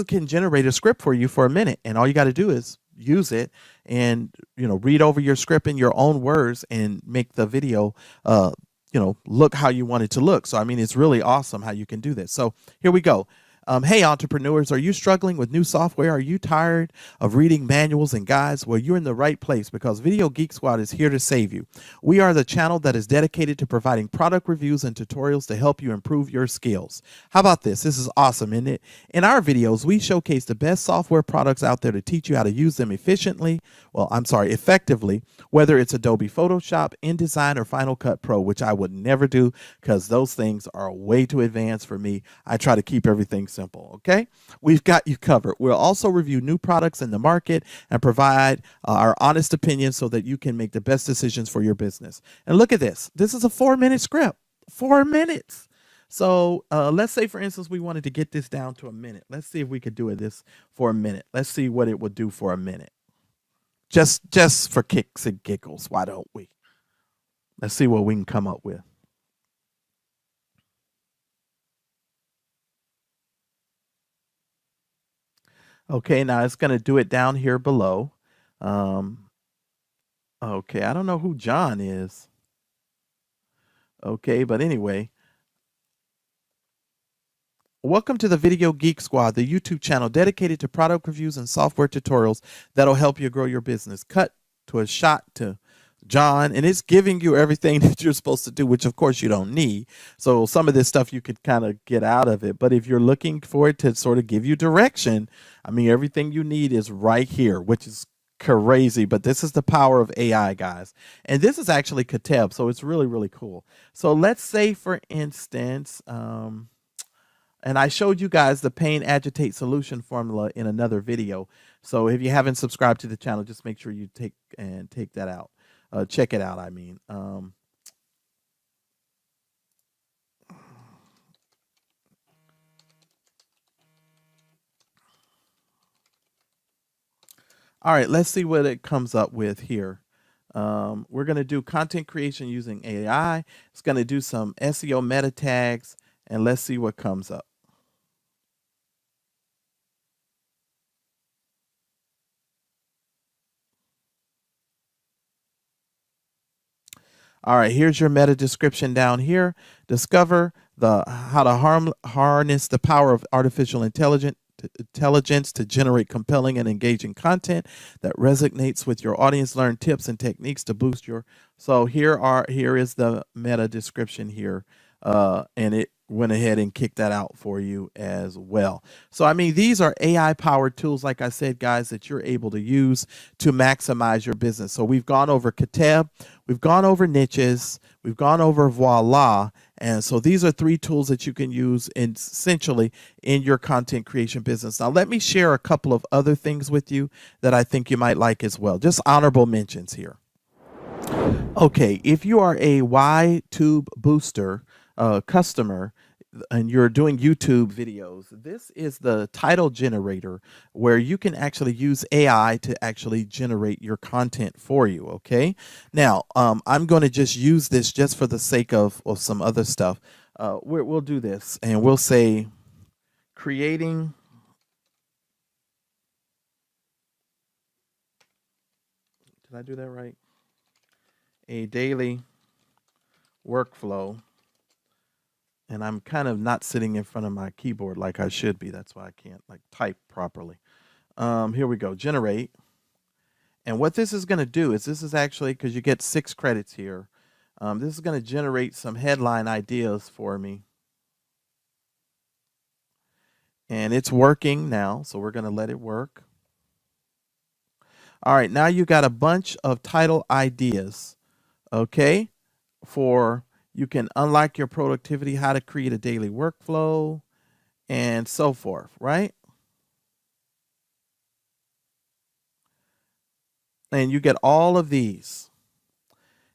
Can generate a script for you for a minute. And all you got to do is use it and, read over your script in your own words and make the video, look how you want it to look. So, I mean, it's really awesome how you can do this. So here we go. Hey, entrepreneurs, are you struggling with new software? Are you tired of reading manuals and guides? Well, you're in the right place because Video Geek Squad is here to save you. We are the channel that is dedicated to providing product reviews and tutorials to help you improve your skills. How about this? This is awesome, isn't it? In our videos, we showcase the best software products out there to teach you how to use them effectively, whether it's Adobe Photoshop, InDesign, or Final Cut Pro, which I would never do because those things are way too advanced for me. I try to keep everything simple, okay? We've got you covered. We'll also review new products in the market and provide our honest opinion so that you can make the best decisions for your business. And look at this. This is a 4-minute script. 4 minutes. So let's say, for instance, we wanted to get this down to a minute. Let's see if we could do this for a minute. Let's see what it would do for a minute. Just for kicks and giggles, why don't we? Let's see what we can come up with. Okay, now it's going to do it down here below. Okay, I don't know who John is. Okay, but anyway. Welcome to the Video Geek Squad, the YouTube channel dedicated to product reviews and software tutorials that'll help you grow your business. Cut to a shot to John, and it's giving you everything that you're supposed to do, which of course you don't need. So some of this stuff you could kind of get out of it. But if you're looking for it to sort of give you direction, I mean, everything you need is right here, which is crazy. But this is the power of AI, guys. And this is actually Kateb, so it's really, really cool. So let's say, for instance, and I showed you guys the pain agitate solution formula in another video. So if you haven't subscribed to the channel, just make sure you take that out. Check it out, I mean. All right, let's see what it comes up with here. We're going to do content creation using AI. It's going to do some SEO meta tags, and let's see what comes up. All right, here's your meta description down here. Discover how to harness the power of artificial intelligence to generate compelling and engaging content that resonates with your audience. Learn tips and techniques to boost your. So here is the meta description here, and it went ahead and kicked that out for you as well. So, I mean, these are AI powered tools, like I said, guys, that you're able to use to maximize your business. So we've gone over Kateb, we've gone over niches, we've gone over Voila. And so these are 3 tools that you can use essentially in your content creation business. Now, let me share a couple of other things with you that I think you might like as well. Just honorable mentions here. Okay, if you are a YTube Booster customer and you're doing YouTube videos, this is the title generator where you can actually use AI to actually generate your content for you. Okay, now I'm going to just use this just for the sake of some other stuff. We'll do this and we'll say creating did I do that right? A daily workflow. And I'm kind of not sitting in front of my keyboard like I should be. That's why I can't like type properly. Here we go, generate. And what this is going to do is this is actually, because you get 6 credits here, this is going to generate some headline ideas for me. And it's working now, so we're going to let it work. All right, now you got a bunch of title ideas, okay, for you can unlock your productivity, how to create a daily workflow, and so forth, right? And you get all of these.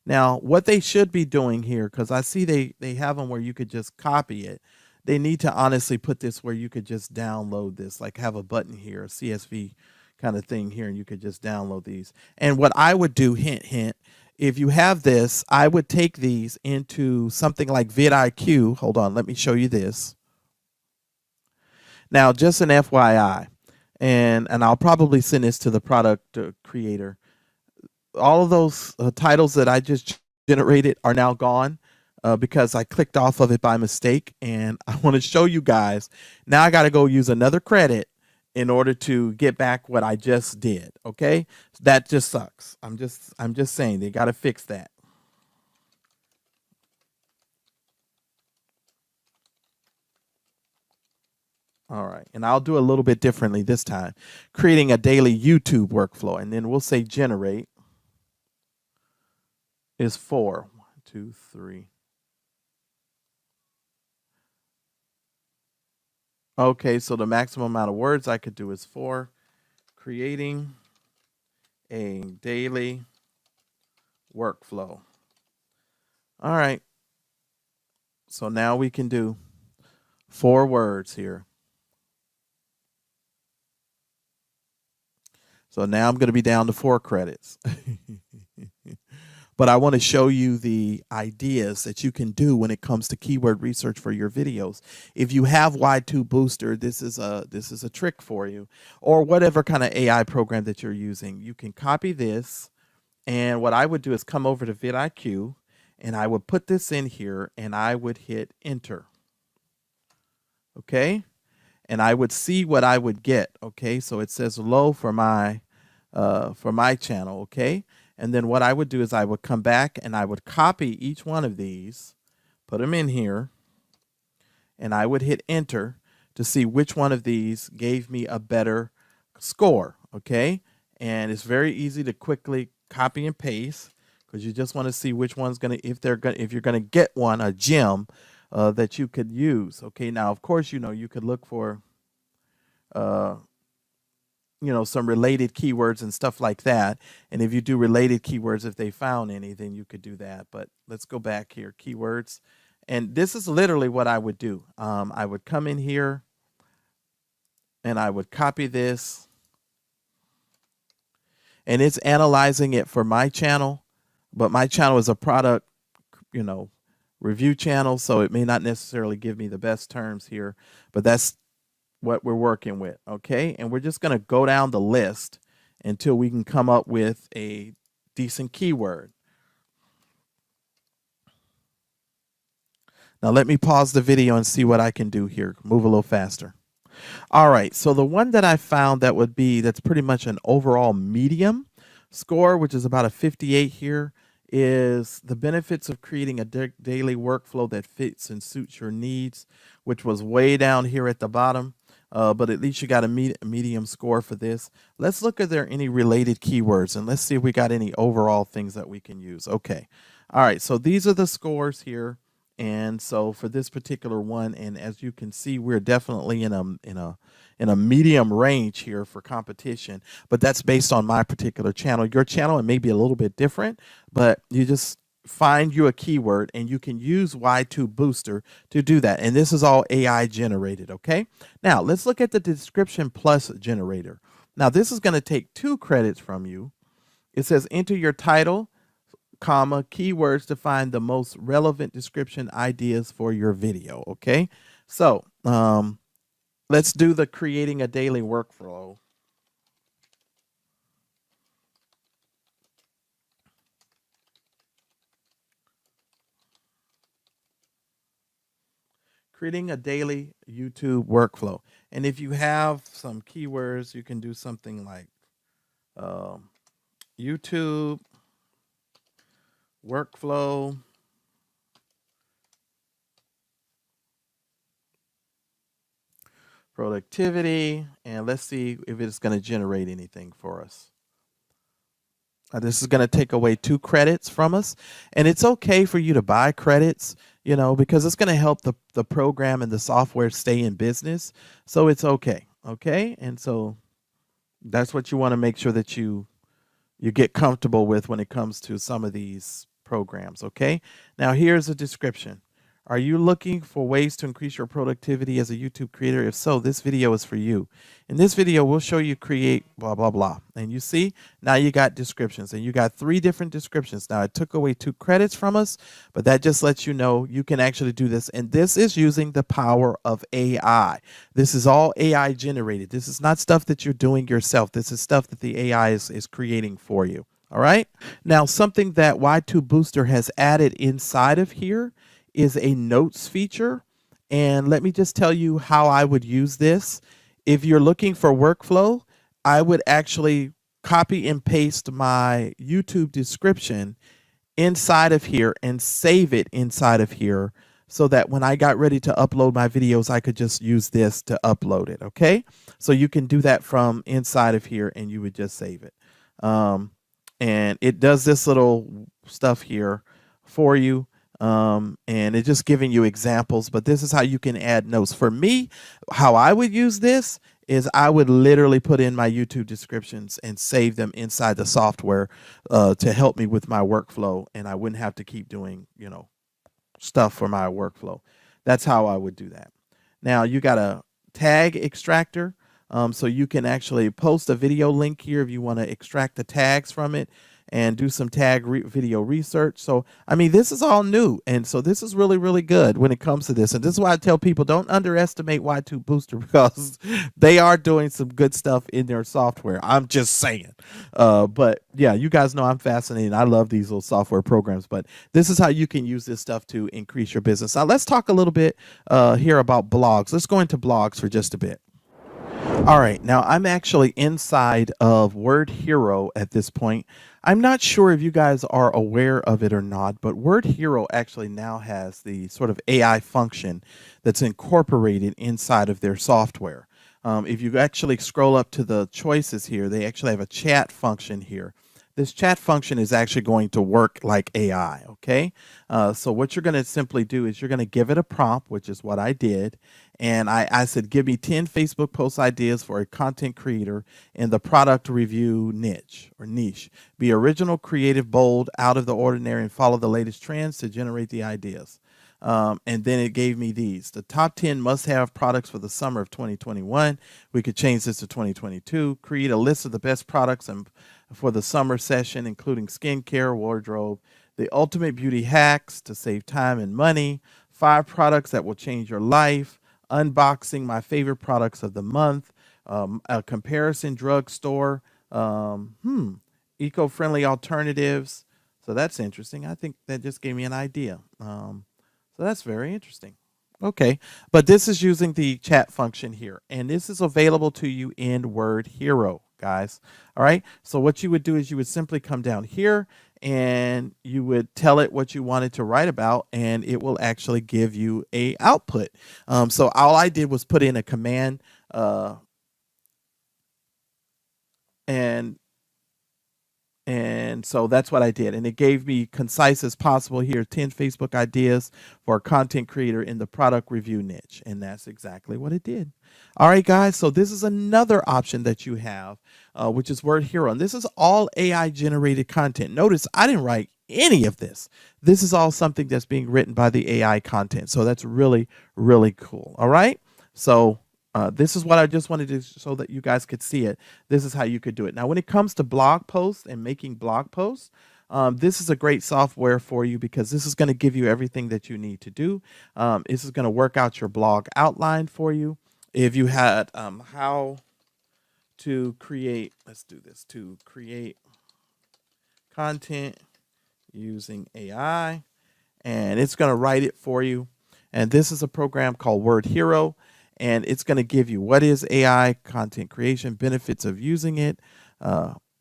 Now, what they should be doing here, because I see they have them where you could just copy it. they need to honestly put this where you could just download this, like have a button here, a CSV kind of thing here, and you could just download these. And what I would do, hint, hint, if you have this, I would take these into something like vidIQ. Hold on, let me show you this. Now, just an FYI, and I'll probably send this to the product creator. All of those titles that I just generated are now gone because I clicked off of it by mistake, and I want to show you guys. Now I got to go use another credit in order to get back what I just did. Okay, that just sucks. I'm just saying they got to fix that. All right, and I'll do a little bit differently this time, creating a daily YouTube workflow, and then we'll say generate is 4. 1, 2, 3. Okay, so the maximum amount of words I could do is 4. Creating a daily workflow. All right, so now we can do 4 words here. So now I'm going to be down to 4 credits. But I want to show you the ideas that you can do when it comes to keyword research for your videos. If you have Y2 Booster, this is a trick for you, or whatever kind of AI program that you're using. You can copy this, and what I would do is come over to vidIQ, and I would put this in here, and I would hit enter. Okay, and I would see what I would get. Okay, so it says low for my channel. Okay. And then what I would do is I would come back and I would copy each one of these, put them in here, and I would hit enter to see which one of these gave me a better score. Okay. And it's very easy to quickly copy and paste because you just want to see which one's going to, if you're going to get one, a gem that you could use. Okay. Now, of course, you could look for, some related keywords and stuff like that. And if you do related keywords, if they found any, then you could do that. But let's go back here, keywords. And this is literally what I would do. I would come in here and I would copy this. And it's analyzing it for my channel. But my channel is a product, review channel. So it may not necessarily give me the best terms here. But that's what we're working with. Okay, and we're just going to go down the list until we can come up with a decent keyword. Now let me pause the video and see what I can do here. Move a little faster. All right, so the one that I found that's pretty much an overall medium score, which is about a 58 here, is the benefits of creating a daily workflow that fits and suits your needs, which was way down here at the bottom. But at least you got a medium score for this. Let's look at there any related keywords, and let's see if we got any overall things that we can use. Okay. All right. So these are the scores here. And so for this particular one, and as you can see, we're definitely in a medium range here for competition, but that's based on my particular channel. Your channel, it may be a little bit different, but you just find you a keyword and you can use Y2 Booster to do that. And this is all AI generated. Okay. Now let's look at the description plus generator. Now this is going to take 2 credits from you. It says enter your title, comma, keywords to find the most relevant description ideas for your video. Okay. So, let's do the creating a daily workflow. Creating a daily YouTube workflow. And if you have some keywords, you can do something like YouTube workflow productivity, and let's see if it's going to generate anything for us. This is going to take away 2 credits from us, and it's okay for you to buy credits, because it's going to help the program and the software stay in business. So it's okay. Okay. And so that's what you want to make sure that you get comfortable with when it comes to some of these programs. Okay. Now here's a description. Are you looking for ways to increase your productivity as a YouTube creator? If so, this video is for you. In this video, we'll show you create blah, blah, blah. And you see, now you got descriptions, and you got 3 different descriptions. Now, it took away 2 credits from us, but that just lets you know you can actually do this. And this is using the power of AI. This is all AI generated. This is not stuff that you're doing yourself. This is stuff that the AI is creating for you. All right. Now, something that Y2 Booster has added inside of here is a notes feature. And let me just tell you how I would use this. If you're looking for workflow, I would actually copy and paste my YouTube description inside of here and save it inside of here so that when I got ready to upload my videos, I could just use this to upload it. Okay. So you can do that from inside of here and you would just save it. And it does this little stuff here for you. And it's just giving you examples, but this is how you can add notes. For me, how I would use this is I would literally put in my YouTube descriptions and save them inside the software to help me with my workflow, and I wouldn't have to keep doing, stuff for my workflow. That's how I would do that. Now you got a tag extractor. So you can actually post a video link here if you want to extract the tags from it and do some video research. So, I mean, this is all new. And so this is really, really good when it comes to this. And this is why I tell people don't underestimate Y2 Booster because they are doing some good stuff in their software. I'm just saying. But yeah, you guys know I'm fascinated. I love these little software programs, but this is how you can use this stuff to increase your business. Now let's talk a little bit here about blogs. Let's go into blogs for just a bit. All right, now I'm actually inside of Word Hero at this point. I'm not sure if you guys are aware of it or not, but Word Hero actually now has the sort of AI function that's incorporated inside of their software. If you actually scroll up to the choices here, they actually have a chat function here. This chat function is actually going to work like AI, okay? So what you're going to simply do is you're going to give it a prompt, which is what I did. And I said, give me 10 Facebook post ideas for a content creator in the product review niche or niche. Be original, creative, bold, out of the ordinary, and follow the latest trends to generate the ideas. And then it gave me these. The top 10 must-have products for the summer of 2021. We could change this to 2022. Create a list of the best products and for the summer session, including skincare, wardrobe, the ultimate beauty hacks to save time and money, 5 products that will change your life, unboxing my favorite products of the month, a comparison drugstore, eco-friendly alternatives. So that's interesting. I think that just gave me an idea. So that's very interesting. Okay, but this is using the chat function here, and this is available to you in Word Hero, guys. All right, so what you would do is you would simply come down here and you would tell it what you wanted to write about, and it will actually give you a output. So all I did was put in a command and so that's what I did. And it gave me concise as possible here, 10 Facebook ideas for a content creator in the product review niche. And that's exactly what it did. All right, guys. So this is another option that you have, which is Word Hero. And this is all AI generated content. Notice I didn't write any of this. This is all something that's being written by the AI content. So that's really, really cool. All right. So this is what I just wanted to so that you guys could see it. This is how you could do it. Now, when it comes to blog posts and making blog posts, this is a great software for you because this is going to give you everything that you need to do. This is going to work out your blog outline for you. If you had how to create, let's do this, to create content using AI, and it's going to write it for you. And this is a program called Word Hero. And it's going to give you what is AI content creation, benefits of using it,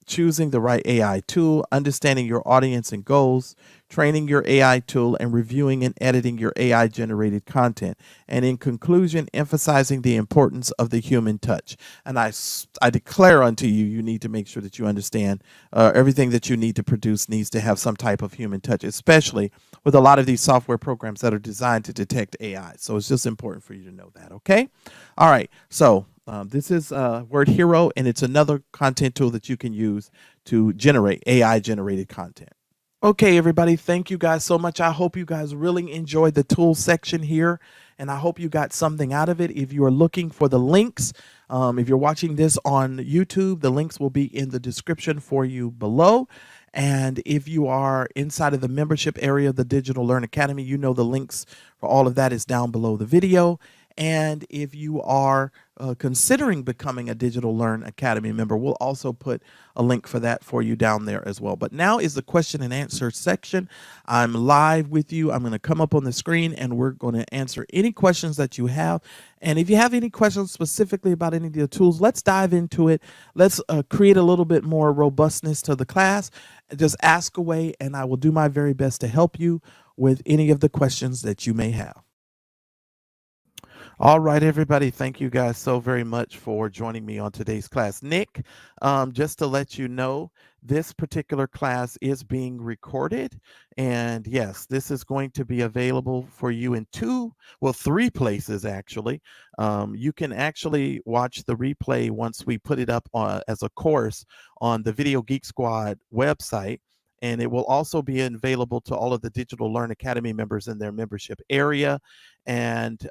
choosing the right AI tool, understanding your audience and goals, training your AI tool, and reviewing and editing your AI generated content. And in conclusion, emphasizing the importance of the human touch. And I declare unto you, you need to make sure that you understand everything that you need to produce needs to have some type of human touch, especially with a lot of these software programs that are designed to detect AI. So it's just important for you to know that. Okay. All right. So this is Word Hero, and it's another content tool that you can use to generate AI generated content. Okay, everybody, thank you guys so much. I hope you guys really enjoyed the tools section here, and I hope you got something out of it. If you are looking for the links, if you're watching this on YouTube, the links will be in the description for you below. And if you are inside of the membership area of the Digital Learn Academy, you know the links for all of that is down below the video. And if you are considering becoming a Digital Learn Academy member, we'll also put a link for that for you down there as well. But now is the question and answer section. I'm live with you. I'm going to come up on the screen and we're going to answer any questions that you have. And if you have any questions specifically about any of the tools, let's dive into it. Let's create a little bit more robustness to the class. Just ask away, and I will do my very best to help you with any of the questions that you may have. All right, everybody. Thank you guys so very much for joining me on today's class. Nick, just to let you know, this particular class is being recorded. And yes, this is going to be available for you in three places, actually. You can actually watch the replay once we put it up as a course on the Video Geek Squad website. And it will also be available to all of the Digital Learn Academy members in their membership area. And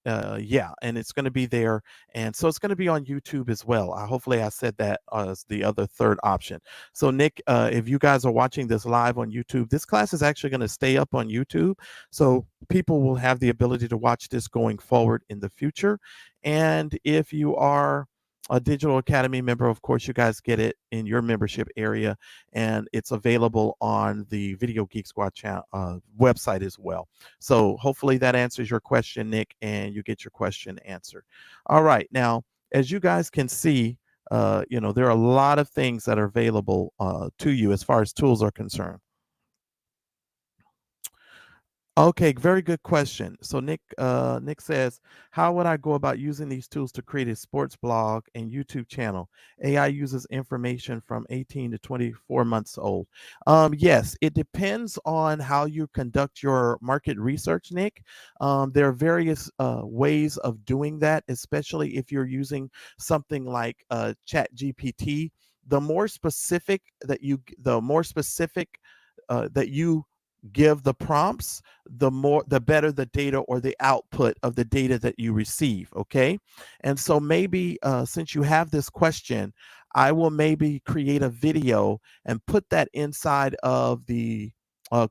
yeah, and it's going to be there, and so it's going to be on YouTube as well. Hopefully I said that as the other third option. So Nick, if you guys are watching this live on YouTube, this class is actually going to stay up on YouTube, so people will have the ability to watch this going forward in the future. And if you are a Digital Academy member, of course you guys get it in your membership area, and it's available on the Video Geek Squad channel website as well. So hopefully that answers your question, Nick, and you get your question answered. All right. Now, as you guys can see, there are a lot of things that are available to you as far as tools are concerned. Okay, very good question. So Nick says, how would I go about using these tools to create a sports blog and YouTube channel? AI uses information from 18 to 24 months old. Yes, it depends on how you conduct your market research, Nick. There are various ways of doing that, especially if you're using something like Chat GPT. The more specific that you give the prompts, the better the data or the output of the data that you receive. Okay, and so maybe since you have this question, I will maybe create a video and put that inside of the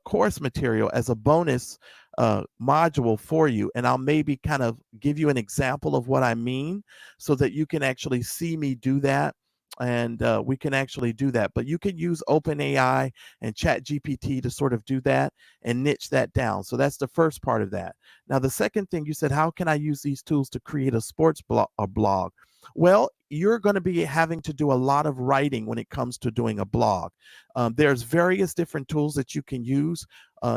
course material as a bonus module for you, and I'll maybe kind of give you an example of what I mean so that you can actually see me do that, and we can actually do that. But you can use OpenAI and Chat GPT to sort of do that and niche that down. So that's the first part of that. Now, the second thing you said, how can I use these tools to create a sports blog? Well, you're going to be having to do a lot of writing when it comes to doing a blog. There's various different tools that you can use.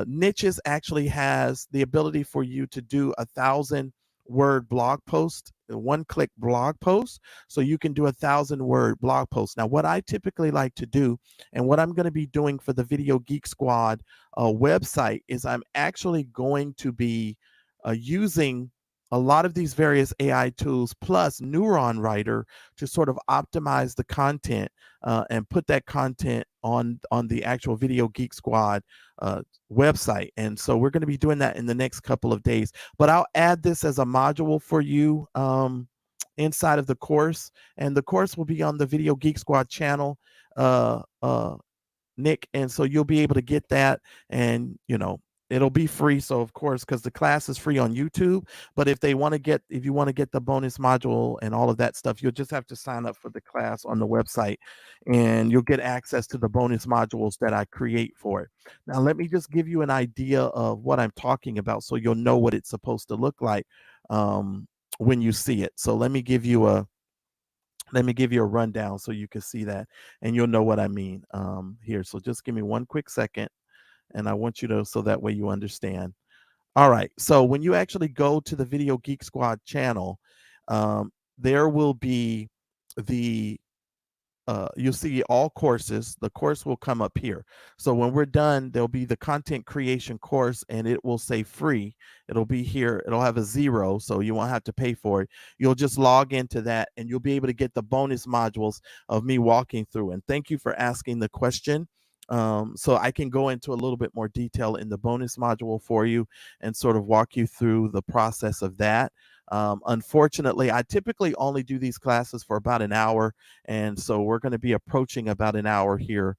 Niches actually has the ability for you to do 1,000-word blog post, one-click blog post. So you can do 1,000-word blog post. Now, what I typically like to do, and what I'm going to be doing for the Video Geek Squad website, is I'm actually going to be using a lot of these various AI tools plus Neuron Writer to sort of optimize the content and put that content on the actual Video Geek Squad website. And so we're going to be doing that in the next couple of days. But I'll add this as a module for you inside of the course, and the course will be on the Video Geek Squad channel, Nick, and so you'll be able to get that, and it'll be free. So of course, because the class is free on YouTube, but if you want to get the bonus module and all of that stuff, you'll just have to sign up for the class on the website, and you'll get access to the bonus modules that I create for it. Now, let me just give you an idea of what I'm talking about so you'll know what it's supposed to look like when you see it. So let me give you a rundown so you can see that and you'll know what I mean here. So just give me one quick second, and I want you to, so that way you understand. All right. So when you actually go to the Video Geek Squad channel, there will be you'll see all courses. The course will come up here. So when we're done, there'll be the content creation course, and it will say free. It'll be here. It'll have a 0, so you won't have to pay for it. You'll just log into that, and you'll be able to get the bonus modules of me walking through. And thank you for asking the question. So I can go into a little bit more detail in the bonus module for you and sort of walk you through the process of that. Unfortunately, I typically only do these classes for about an hour, and so we're going to be approaching about an hour here.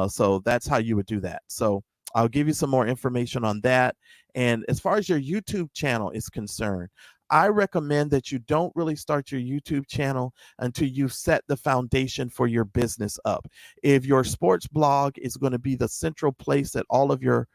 So that's how you would do that. So I'll give you some more information on that. And as far as your YouTube channel is concerned, I recommend that you don't really start your YouTube channel until you set the foundation for your business up. If your sports blog is going to be the central place that all of your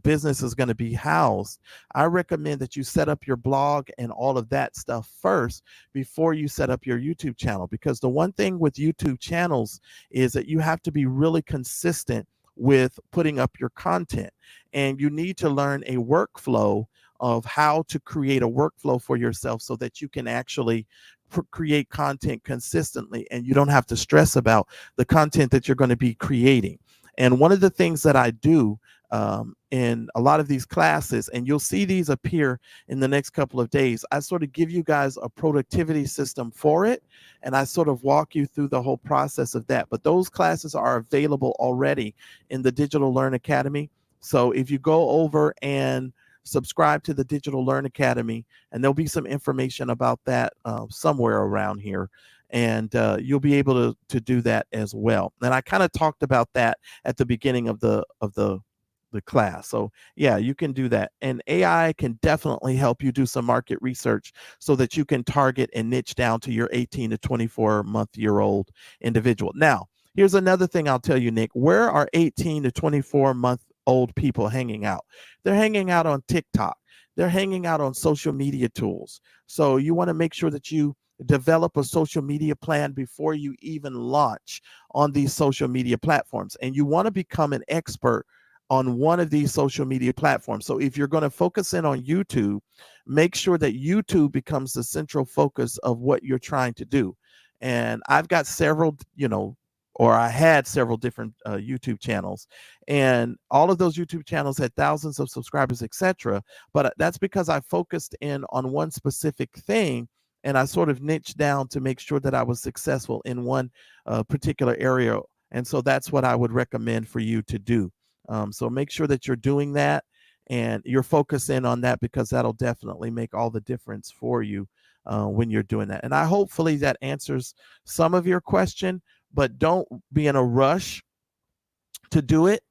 business is going to be housed, I recommend that you set up your blog and all of that stuff first before you set up your YouTube channel, because the one thing with YouTube channels is that you have to be really consistent with putting up your content, and you need to learn a workflow of how to create a workflow for yourself so that you can actually create content consistently and you don't have to stress about the content that you're going to be creating. And one of the things that I do in a lot of these classes, and you'll see these appear in the next couple of days, I sort of give you guys a productivity system for it, and I sort of walk you through the whole process of that. But those classes are available already in the Digital Learn Academy. So if you go over and subscribe to the Digital Learn Academy, and there'll be some information about that somewhere around here, and you'll be able to do that as well. And I kind of talked about that at the beginning of the class. So yeah, you can do that. And AI can definitely help you do some market research so that you can target and niche down to your 18 to 24-month-year-old individual. Now, here's another thing I'll tell you, Nick. Where are 18 to 24-month-old people hanging out? They're hanging out on TikTok. They're hanging out on social media tools. So you want to make sure that you develop a social media plan before you even launch on these social media platforms. And you want to become an expert on one of these social media platforms. So if you're going to focus in on YouTube, make sure that YouTube becomes the central focus of what you're trying to do. And I've got several, or I had several different YouTube channels, and all of those YouTube channels had thousands of subscribers, etc. But that's because I focused in on one specific thing, and I sort of niched down to make sure that I was successful in one particular area. And so that's what I would recommend for you to do. So make sure that you're doing that and you're focusing on that, because that'll definitely make all the difference for you when you're doing that. And I hopefully that answers some of your question, but don't be in a rush to do it.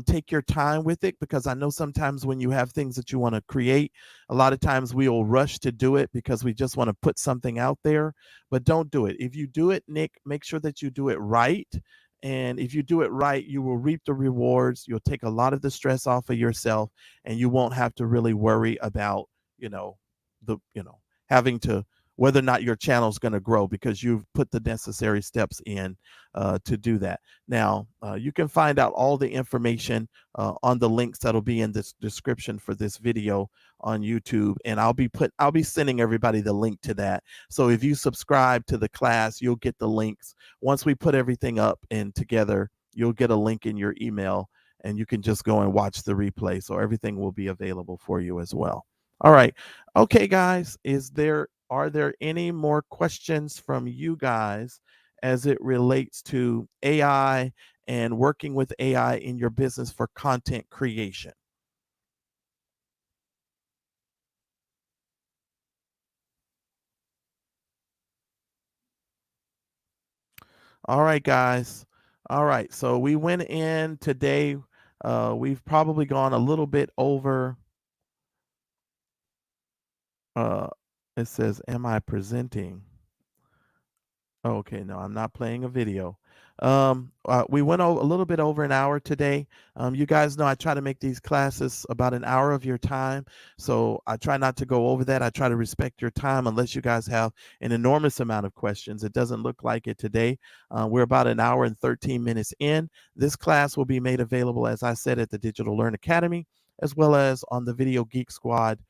Take your time with it, because I know sometimes when you have things that you want to create, a lot of times we will rush to do it because we just want to put something out there. But don't do it. If you do it, Nick, make sure that you do it right. And if you do it right, you will reap the rewards. You'll take a lot of the stress off of yourself, and you won't have to really worry about, the, having to, whether or not your channel is going to grow, because you've put the necessary steps in to do that. Now, you can find out all the information on the links that'll be in this description for this video on YouTube, and I'll be sending everybody the link to that. So if you subscribe to the class, you'll get the links. Once we put everything up and together, you'll get a link in your email, and you can just go and watch the replay. So everything will be available for you as well. All right. Okay, guys, are there any more questions from you guys as it relates to AI and working with AI in your business for content creation? All right, guys. All right. So we went in today. We've probably gone a little bit over. Uh, it says, "Am I presenting?" Okay, no, I'm not playing a video. We went a little bit over an hour today. You guys know I try to make these classes about an hour of your time, so I try not to go over that. I try to respect your time unless you guys have an enormous amount of questions. It doesn't look like it today. We're about an hour and 13 minutes in. This class will be made available, as I said, at the Digital Learn Academy, as well as on the Video Geek Squad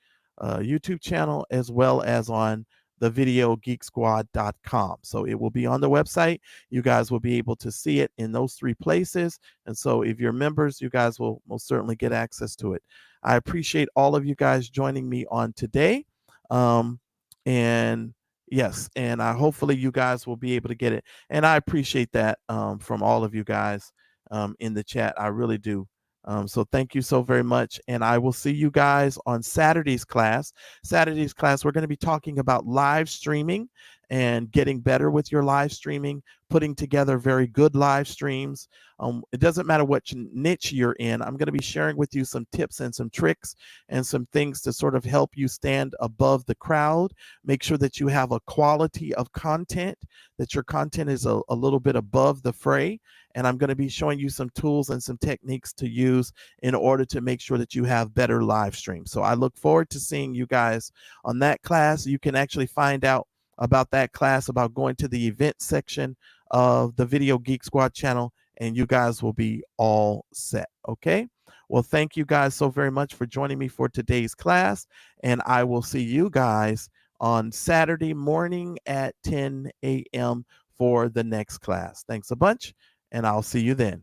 YouTube channel, as well as on thevideogeeksquad.com. So it will be on the website. You guys will be able to see it in those three places. And so if you're members, you guys will most certainly get access to it. I appreciate all of you guys joining me on today. And yes, and hopefully you guys will be able to get it. And I appreciate that from all of you guys. in the chat. I really do. So thank you so very much. And I will see you guys on Saturday's class. Saturday's class, we're going to be talking about live streaming and getting better with your live streaming, putting together very good live streams. It doesn't matter what niche you're in. I'm going to be sharing with you some tips and some tricks and some things to sort of help you stand above the crowd. Make sure that you have a quality of content, that your content is a little bit above the fray. And I'm going to be showing you some tools and some techniques to use in order to make sure that you have better live streams. So I look forward to seeing you guys on that class. You can actually find out about that class about going to the event section of the Video Geek Squad channel, and you guys will be all set. Okay. Well, thank you guys so very much for joining me for today's class, and I will see you guys on Saturday morning at 10 a.m. for the next class. Thanks a bunch, and I'll see you then.